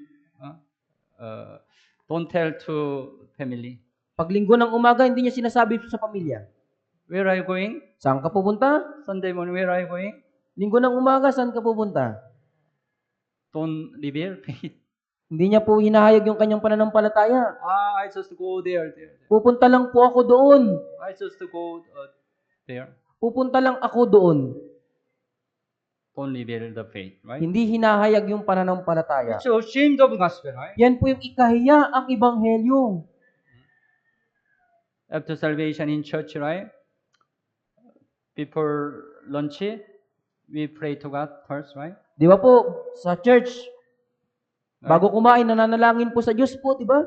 don't tell to family. Pag linggo ng umaga, hindi niya sinasabi sa pamilya. Where are you going? Saan ka pupunta? Sunday morning, where are you going? Linggo ng umaga, saan ka pupunta? Don't reveal faith. Hindi niya po hinahayag yung kanyang pananampalataya. I just go there. Pupunta lang po ako doon. I just go there. Pupunta lang ako doon. Don't reveal the faith, right? Hindi hinahayag yung pananampalataya. It's ashamed of the gospel, right? Yan po yung ikahiya ang Ebanghelyo. After salvation in church, right? Before lunch, we pray to God first, right? Di ba po, sa church, bago kumain, nananalangin po sa Diyos po, di ba?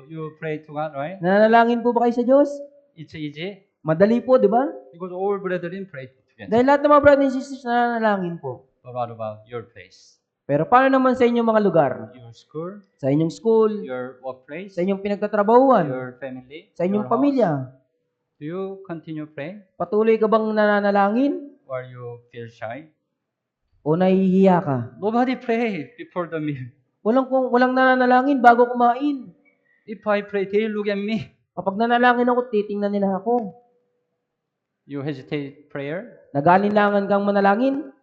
You pray to God, right? Nananalangin po ba kayo sa Diyos? It's easy Madali po, di ba? because all brethren pray together. Dahil lahat ng mga brothers and sisters nananalangin po. But what about your place? Pero paano naman sa inyong mga lugar? Your school, Sa inyong school, your workplace, sa inyong pinagtatrabahuan, your family, sa inyong your house? pamilya. Do you continue praying Patuloy ka bang nananalangin? or you feel shy? O nahihiya ka? Nobody pray before the meal. Walang nananalangin bago kumain. If I pray, they look at me. Kapag nanalangin ako, titingnan nila ako. You hesitate prayer. Nag-alinlangan kang manalangin?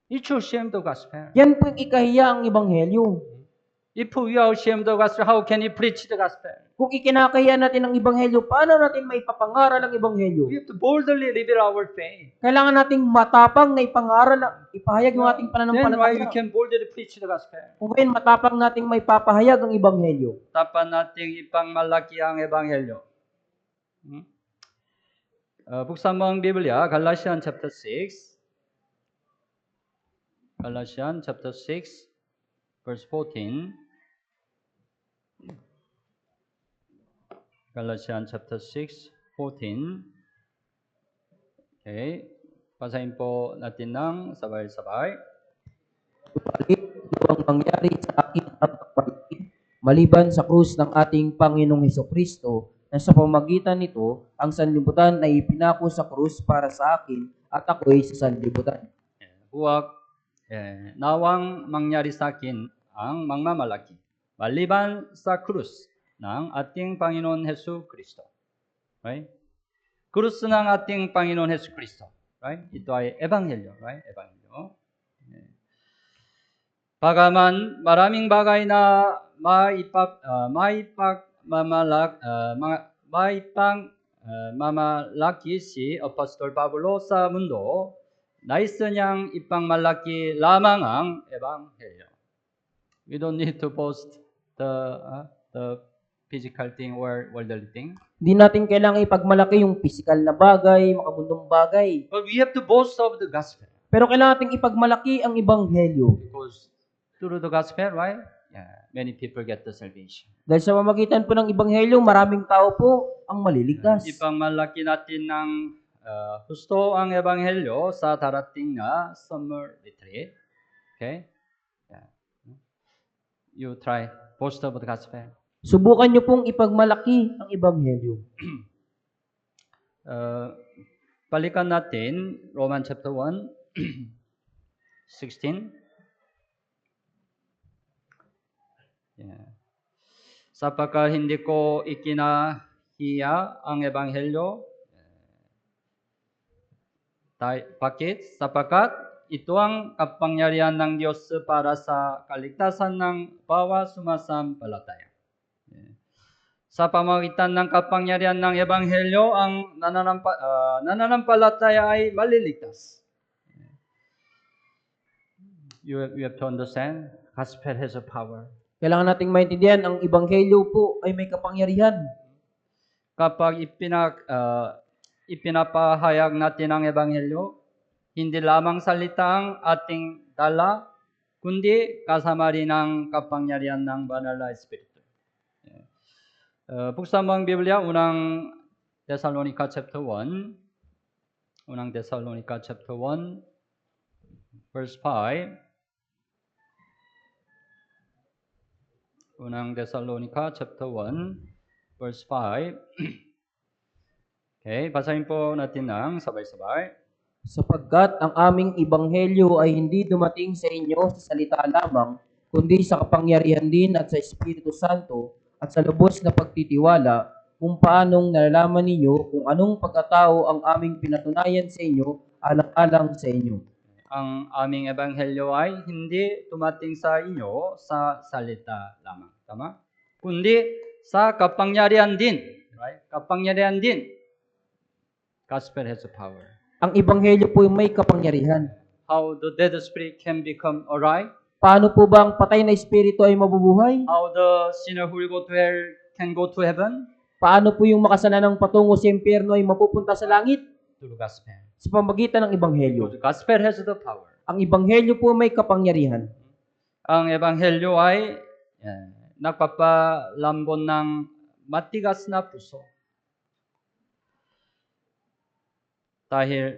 It's ashamed of gospel. Yan po yung ikahiya ang Ebanghelyo. If we are ashamed of gospel, how can you preach the gospel? Kung ikinakahiya natin ang Ebanghelyo, paano natin may papangaral ang Ebanghelyo? We have to boldly reveal our faith. Kailangan nating matapang na ipahayag yung ating Then why we pananampalataya. can boldly preach the gospel? Kung ngayon matapang nating may papahayag ang Ebanghelyo. Dapat nating ipangmalaki ang ebanghelyo. Buksan mo ang Biblia, Galatians chapter 6. Galatians chapter 6, verse 14. Galatians chapter 6, 14. Okay. Basahin po natin ng sabay-sabay. Subalit, ito ang mangyari sa akin at kapatid, maliban sa krus ng ating Panginoong Hesukristo, na sa pamagitan nito, ang sanlibutan ay ipinako sa krus para sa akin at ako'y sa sanlibutan. Huwag nawang mangyari sa akin ang magmamalaki, maliban sa krus ng ating Panginoon Hesus Kristo. Right? krus ng ating Panginoon Hesus Kristo. Right? Ito ay ebanghelyo, right? Ebanghelyo. Bagaman maraming bagay na mamalaki si Apostol Pablo sa mundo, nais niyang ipangmalaki lamang ang ebanghelyo. We don't need to boast the physical thing or worldly thing. Hindi natin kailangan ipagmalaki yung physical na bagay, makabundong bagay. But we have to boast of the gospel. Pero kailangan nating ipagmalaki ang ebanghelyo. Because through the gospel, right? Yeah, many people get the salvation. Dahil sa pamamagitan po ng ebanghelyo, maraming tao po ang maliligtas. Ipangmalaki natin ng husto ang ebanghelyo sa darating na summer retreat. Okay? Yeah. You try boast of the gospel. Subukan niyo pong ipagmalaki ang ebanghelyo. Balikan natin Roman chapter 1, 16. Yeah. Sapagkat hindi ko ikinahiya ang ebanghelyo. Bakit? Sapagkat ito ang kapangyarihan ng Diyos para sa kaligtasan ng bawat sumasampalataya. Sa pamamagitan ng kapangyarihan ng ebanghelyo, ang nananampalataya ay maliligtas. You have to understand, gospel has a power. Kailangan nating maintindihan, ang ebanghelyo po ay may kapangyarihan. Kapag ipinapahayag natin ang ebanghelyo, hindi lamang salita ang ating dala, kundi kasama rin ang kapangyarihan ng Banal na Espiritu. Buksan mo ang Biblia, unang Thessalonica chapter 1. Unang Thessalonica chapter 1, verse 5. Unang Thessalonica chapter 1, verse 5. Okay, basahin po natin ng sabay-sabay. Sapagkat ang aming ebanghelyo ay hindi dumating sa inyo sa salita lamang, kundi sa kapangyarihan din at sa Espiritu Santo at sa lubos na pagtitiwala, kung paanong nalalaman ninyo kung anong pagkatao ang aming pinatunayan sa inyo, alang-alang sa inyo. Ang aming ebanghelyo ay hindi dumating sa inyo sa salita lamang. Tama? Kundi sa kapangyarihan din. Right? Kapangyarihan din. Gospel has a power. Ang ebanghelyo po may kapangyarihan. How the dead spirit can become alive. Paano po ba ang patay na espiritu ay mabubuhay? How the sinner who will go to hell can go to heaven. Paano po yung makasalanang patungo sa impyerno ay mapupunta sa langit? Through the gospel. Sa pamamagitan ng ebanghelyo. The gospel has the power. Ang ebanghelyo po may kapangyarihan. Ang ebanghelyo ay nagpapalambon ng matigas na puso. Dahil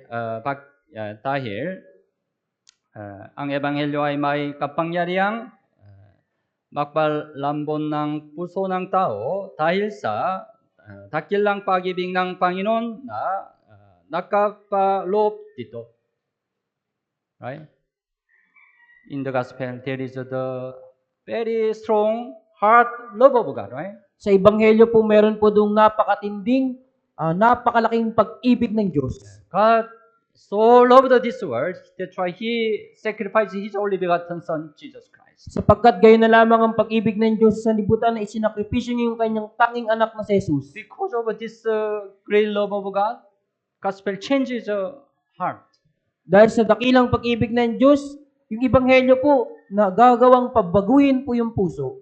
ang ebanghelyo ay may kapangyarihang magpalambon ng puso ng tao dahil sa dakilang pag-ibig ng Panginoon na nakapaloob dito. Right? In the gospel, there is the very strong heart love of God, right? Sa ebanghelyo po meron po dong napakatinding, napakalaking pag-ibig ng Diyos. God so loved this world, that's why He sacrificed His only begotten Son, Jesus Christ. Sapagkat gayon na lamang ang pag-ibig ng Diyos sa libutan na isinakripisyo niya yung kanyang tanging anak na si Jesus. Because of this great love of God, gospel changes the heart. Dahil sa dakilang pag-ibig ng Diyos, yung ebanghelyo po, nagagawang pabaguhin po yung puso.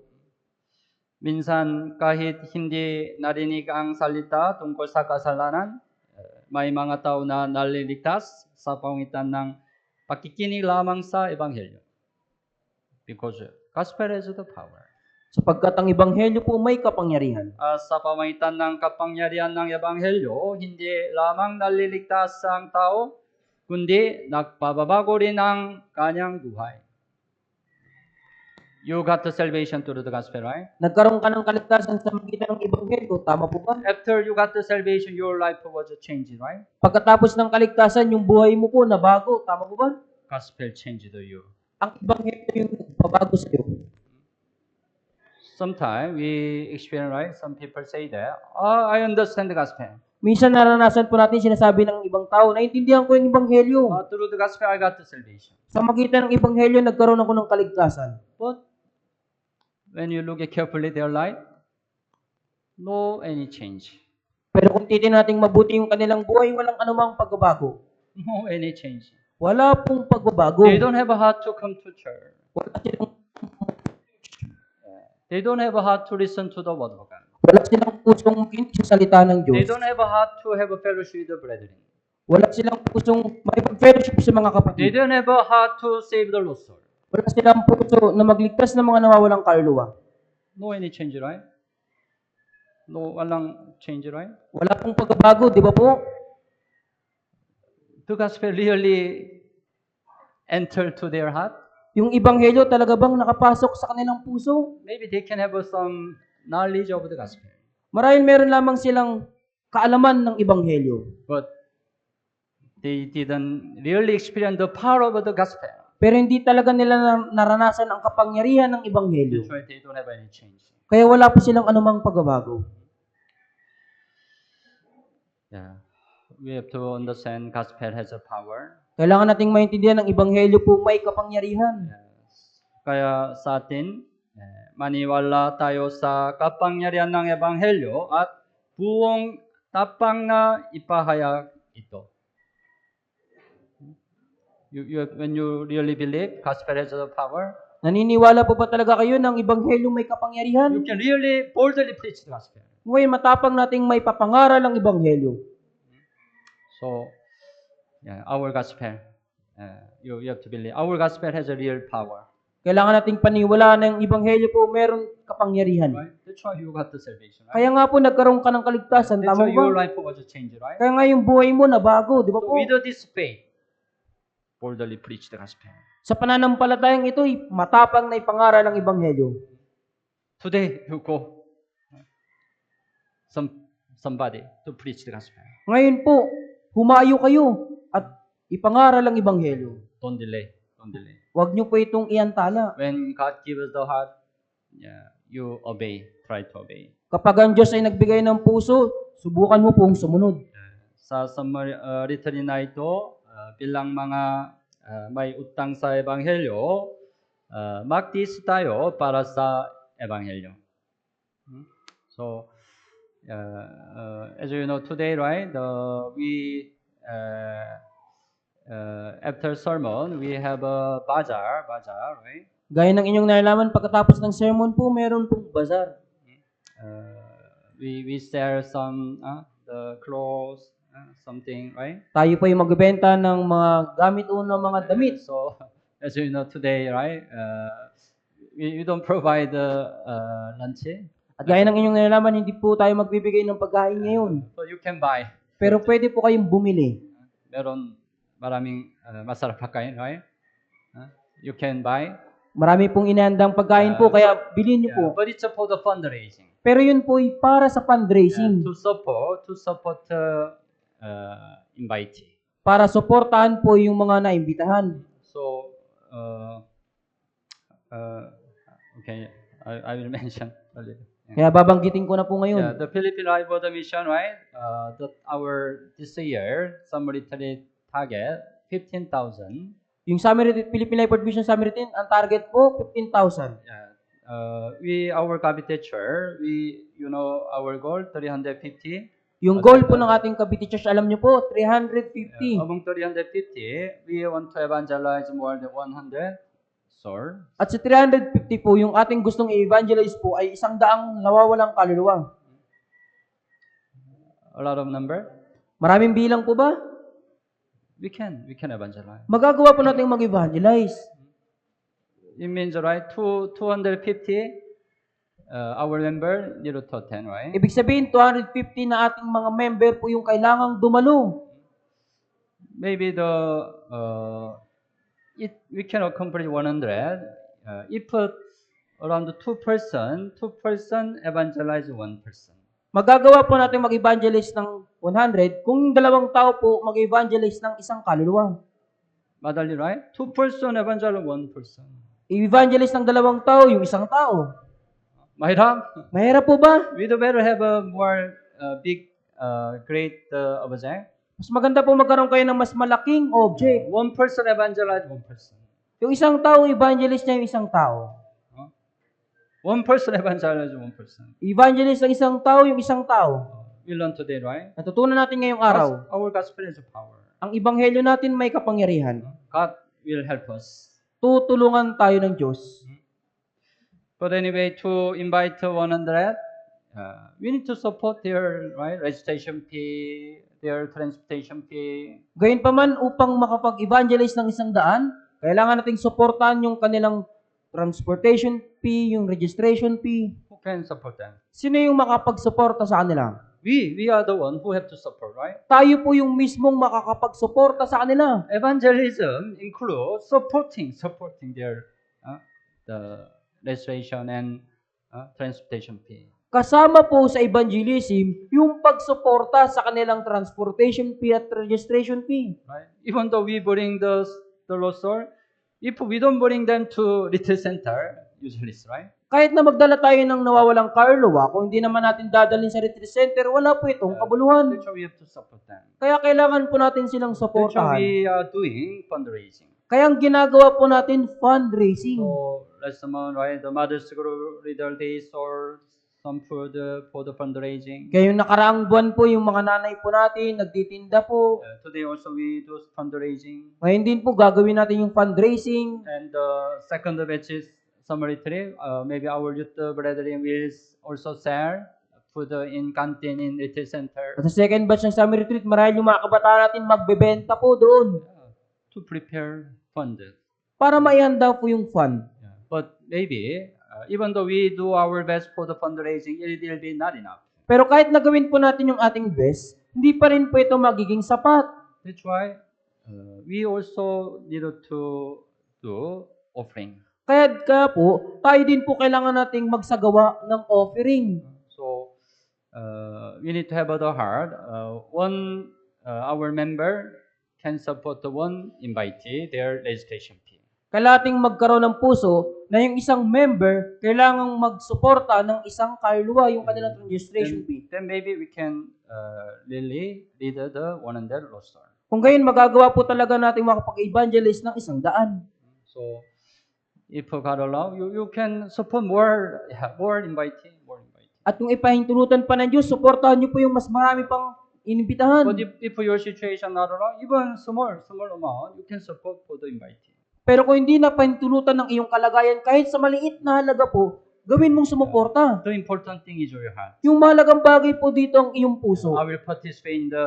Minsan kahit hindi narinig ang salita tungkol sa kasalanan, may mga tao na naliligtas sa pamamagitan ng pakikinig lamang sa ebanghelyo. Because gospel has the power. Sapagkat ang ebanghelyo po may kapangyarihan. Sa pamamagitan ng kapangyarihan ng ebanghelyo, hindi lamang naliligtas ang tao, kundi nagpababago rin ang kanyang buhay. You got the salvation through the gospel, right? Nagkaroon ka ng kaligtasan sa magitan ng ebanghelyo, tama po ba? After you got the salvation, your life was changed, right? Pagkatapos ng kaligtasan, yung buhay mo po nabago, tama po ba? Gospel changed you. Ang ebanghelyo yung pabago sa iyo. Sometimes we experience, right? Some people say that, I understand the gospel. Minsan naranasan po natin sinasabi ng ibang tao, naintindihan ko yung Ebanghelyo. Through the gospel, I got the salvation. Sa magitan ng Ebanghelyo, nagkaroon ako ng kaligtasan. But when you look at carefully their life, no any change. Pero kung titingnan natin mabuti yung kanilang buhay, walang anumang pagbabago. No any change. Wala pong pagbabago. They don't have a heart to come to church. Wala silang, They don't have a heart to listen to the word of God. wala silang pusong makinig sa salita ng They Diyos. don't have a heart to have a fellowship with the brethren. Wala silang pusong makipag-fellowship sa mga They kapatid. don't have a heart to save the lost soul. Wala silang puso na magligtas ng mga nawawalang kaluluwa. No any change, right? No walang change, right? Wala pong pagbabago, di ba po? The gospel really enter to their heart. Yung Ebanghelyo talaga bang nakapasok sa kanilang puso? Maybe they can have some knowledge of the gospel. Marahil meron lamang silang kaalaman ng Ebanghelyo. But they didn't really experience the power of the gospel. Pero hindi talaga nila naranasan ang kapangyarihan ng Ebanghelyo. That's why they don't have any change. Kaya wala po silang anumang pagbabago. Yeah. We have to understand gospel has a power. Kailangan nating maintindihan ng Ebanghelyo po may kapangyarihan. Yes. Kaya sa atin, maniwala tayo sa kapangyarihan ng Ebanghelyo at buong tapang na ipahayag ito. When you really believe gospel has the power, Naniniwala po ba talaga kayo ng Ebanghelyo may you kapangyarihan? can really boldly preach the gospel. Ngayon matapang nating may papangaral ang Ebanghelyo. So, yeah, our gospel, you have to believe. Our gospel has a real power. Kailangan nating paniwalaan ng Ebanghelyo po meron kapangyarihan. Right? That's why you got the salvation. Right? Kaya nga po nagkaroon ka ng kaligtasan, That's tama why your ba? life was changed, right? Kaya nga yung buhay mo na bago, di ba So po? with this faith, boldly preach the gospel. Sa pananampalatayang ito, matapang na ipangaral ang Ebanghelyo. Today, you go somebody to preach the gospel. Ngayon po, humayo kayo at ipangaral ang Ebanghelyo. Don't delay. Don't delay. Huwag niyo po itong iantala. When God gives the heart, yeah, you obey. Try to obey. Kapag ang Diyos ay nagbigay ng puso, subukan mo pong sumunod. Sa Samaritan na ito, bilang mga may utang sa Ebanghelyo, magtiis tayo para sa Ebanghelyo. So, as you know today, right, after sermon, we have a bazaar, right? Gaya ng inyong nalalaman, pagkatapos ng sermon po, meron pong bazaar. We sell some the clothes, something, right? Tayo po ay magbebenta ng mga gamit o ng mga damit. So, as you know today, right, we don't provide lunch. At gaya ng inyong nalalaman, hindi po tayo magbibigay ng pagkain ngayon. So you can buy. Pero pwede po kayong bumili. Meron maraming masarap pagkain, right? You can buy. Marami pong inahandang pagkain po, kaya bilhin niyo po. But it's for the fundraising. Pero yun po ay para sa fundraising. To support invitee. Para suportahan po yung mga naimbitahan. So, okay, I will mention a little. Kaya babanggitin ko na po Yeah, ngayon. the Philippine Life Water Mission, right? This year, Samaritan target 15,000. Yung Philippine Life Mission Samaritan, ang target po 15,000. Yeah. Our Cavite Church, our goal 350. Yung goal po ng ating Cavite Church, alam niyo po, 350. Among 350, we want to evangelize more than 100 souls. At sa 350 po, yung ating gustong i-evangelize po ay 100 nawawalang kaluluwa. A lot of number. Maraming bilang po ba? We can evangelize. Magagawa po natin mag-evangelize. It means, right, 250, our member need to attend, right? Ibig sabihin, 250 na ating mga member po yung kailangang dumalo. Maybe we cannot complete 100. If around 2% evangelize 1%. Magagawa po natin mag-evangelize ng 100 kung dalawang tao po mag-evangelize ng isang kaluluwa. Madali, right? 2% evangelize 1%. I-evangelize ng dalawang tao yung isang tao. Mahirap. Mahirap po ba? We do better have a more big great object. Mas maganda po magkaroon kayo ng mas malaking object. One person evangelize one person. Yung isang tao, evangelist niya yung isang tao. One person evangelize one person. Evangelist ng isang tao, yung isang tao. We learn today, right? Natutunan natin ngayong araw. Our gospel is power. Ang ebanghelyo natin may kapangyarihan. God will help us. Tutulungan tayo ng Diyos. But anyway, to invite 100, we need to support their registration fee, their transportation fee. Gayunpaman, upang makapag-evangelize ng 100, kailangan nating suportahan yung kanilang transportation fee, yung registration fee. Who can support them? Sino yung makapagsuporta sa kanila? We are the one who have to support, right? Tayo po yung mismong makakapagsuporta sa kanila. Evangelism includes supporting their the registration and transportation fee. Kasama po sa evangelism yung pagsuporta sa kanilang transportation fee at registration fee. Right? Even though we bring the lost soul, if we don't bring them to retreat center, usually, right? Kahit na magdala tayo ng nawawalang kaluluwa, kung hindi naman natin dadalhin sa retreat center, wala po itong kabuluhan. That's why we have to support them. Kaya kailangan po natin silang That's why suportahan. we are doing fundraising. Kaya ang ginagawa po natin, fundraising. So last month, right, the Mother's Group Leader Days or some for the fundraising. Kaya yung nakaraang buwan po, yung mga nanay po natin, nagtitinda po. Today also we do fundraising. Ngayon din po, gagawin natin yung fundraising. And the second batch is summer retreat. Maybe our youth brethren will also share food in canteen in retreat center. At sa second batch ng summer retreat, marahil yung mga kabataan natin magbebenta po doon. To prepare fund. Para maihanda po yung fund. But maybe, even though we do our best for the fundraising, it will be not enough. Pero kahit nagawin po natin yung ating best, hindi pa rin po ito magiging sapat. That's why we also need to do offering. Kaya po, tayo din po kailangan nating magsagawa ng offering. So, we need to have the heart. Our member can support the one invitee, their registration fee. Kailangan nating magkaroon ng puso na yung isang member kailangang magsuporta ng isang kaluluwa yung kanilang registration fee. Then maybe we can really lead the 100 lost soul. Kung gayon, magagawa po talaga natin makapag-evangelize ng 100. So, if God allow, you can support more invitee. At kung ipahintulutan pa ng Diyos, suportahan niyo po yung mas marami pang inimbitahan. But if your situation not allow, even small amount, you can support for the invitee. Pero kung hindi na pahintulutan ng iyong kalagayan, kahit sa maliit na halaga po, gawin mong sumuporta. The important thing is your heart. Yung mahalagang bagay po dito ang iyong puso. I will participate in the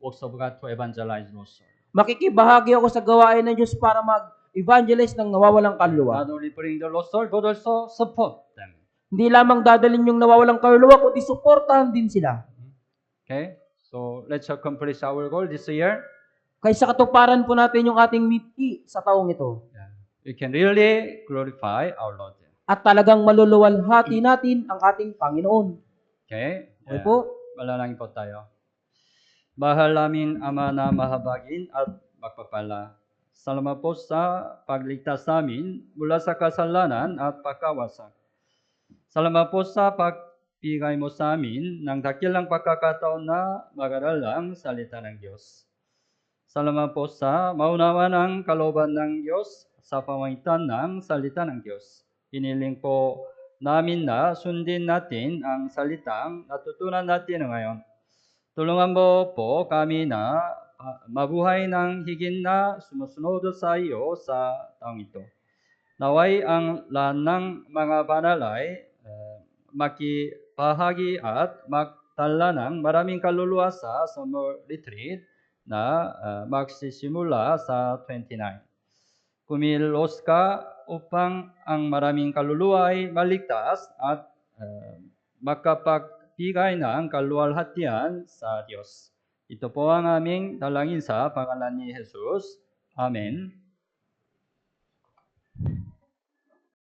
works of God to evangelize lost soul. Makikibahagi ako sa gawain ng Diyos para mag-evangelize ng nawawalang kaluluwa. Not only bring the lost soul, but also support them. Hindi lamang dadalhin yung nawawalang kaluluwa, kundi suportahan din sila. Okay? So, let's accomplish our goal this year. Kaysa katuparan po natin yung ating miti sa taong ito. We can really glorify our Lord. At talagang maluluwalhati natin ang ating Panginoon. Okay? Okay po? Manalangin po tayo. Mahal namin Ama na mahabagin at magpapala. Salamat po sa pagligtas namin mula sa kasalanan at pagkawasak. Salamat po sa pagbigay mo sa amin ng dakilang pagkakataon na mag-aral ang salita ng Diyos. Salamat po sa maunawa ng kalooban ng Diyos sa pamamagitan ng salita ng Diyos. Hiniling po namin na sundin natin ang salitang natutunan natin ngayon. Tulungan mo po kami na mabuhay ng higit na sumusunod sa iyo sa taong ito. Naway ang lahat ng mga banal ay makibahagi at magtala ng maraming kaluluwa sa summer retreat na magsisimula sa 29. Kumilos ka upang ang maraming kaluluwa ay maligtas at makapagbigay ng kaluwalhatian sa Diyos. Ito po ang aming dalangin sa pangalan ni Jesus. Amen.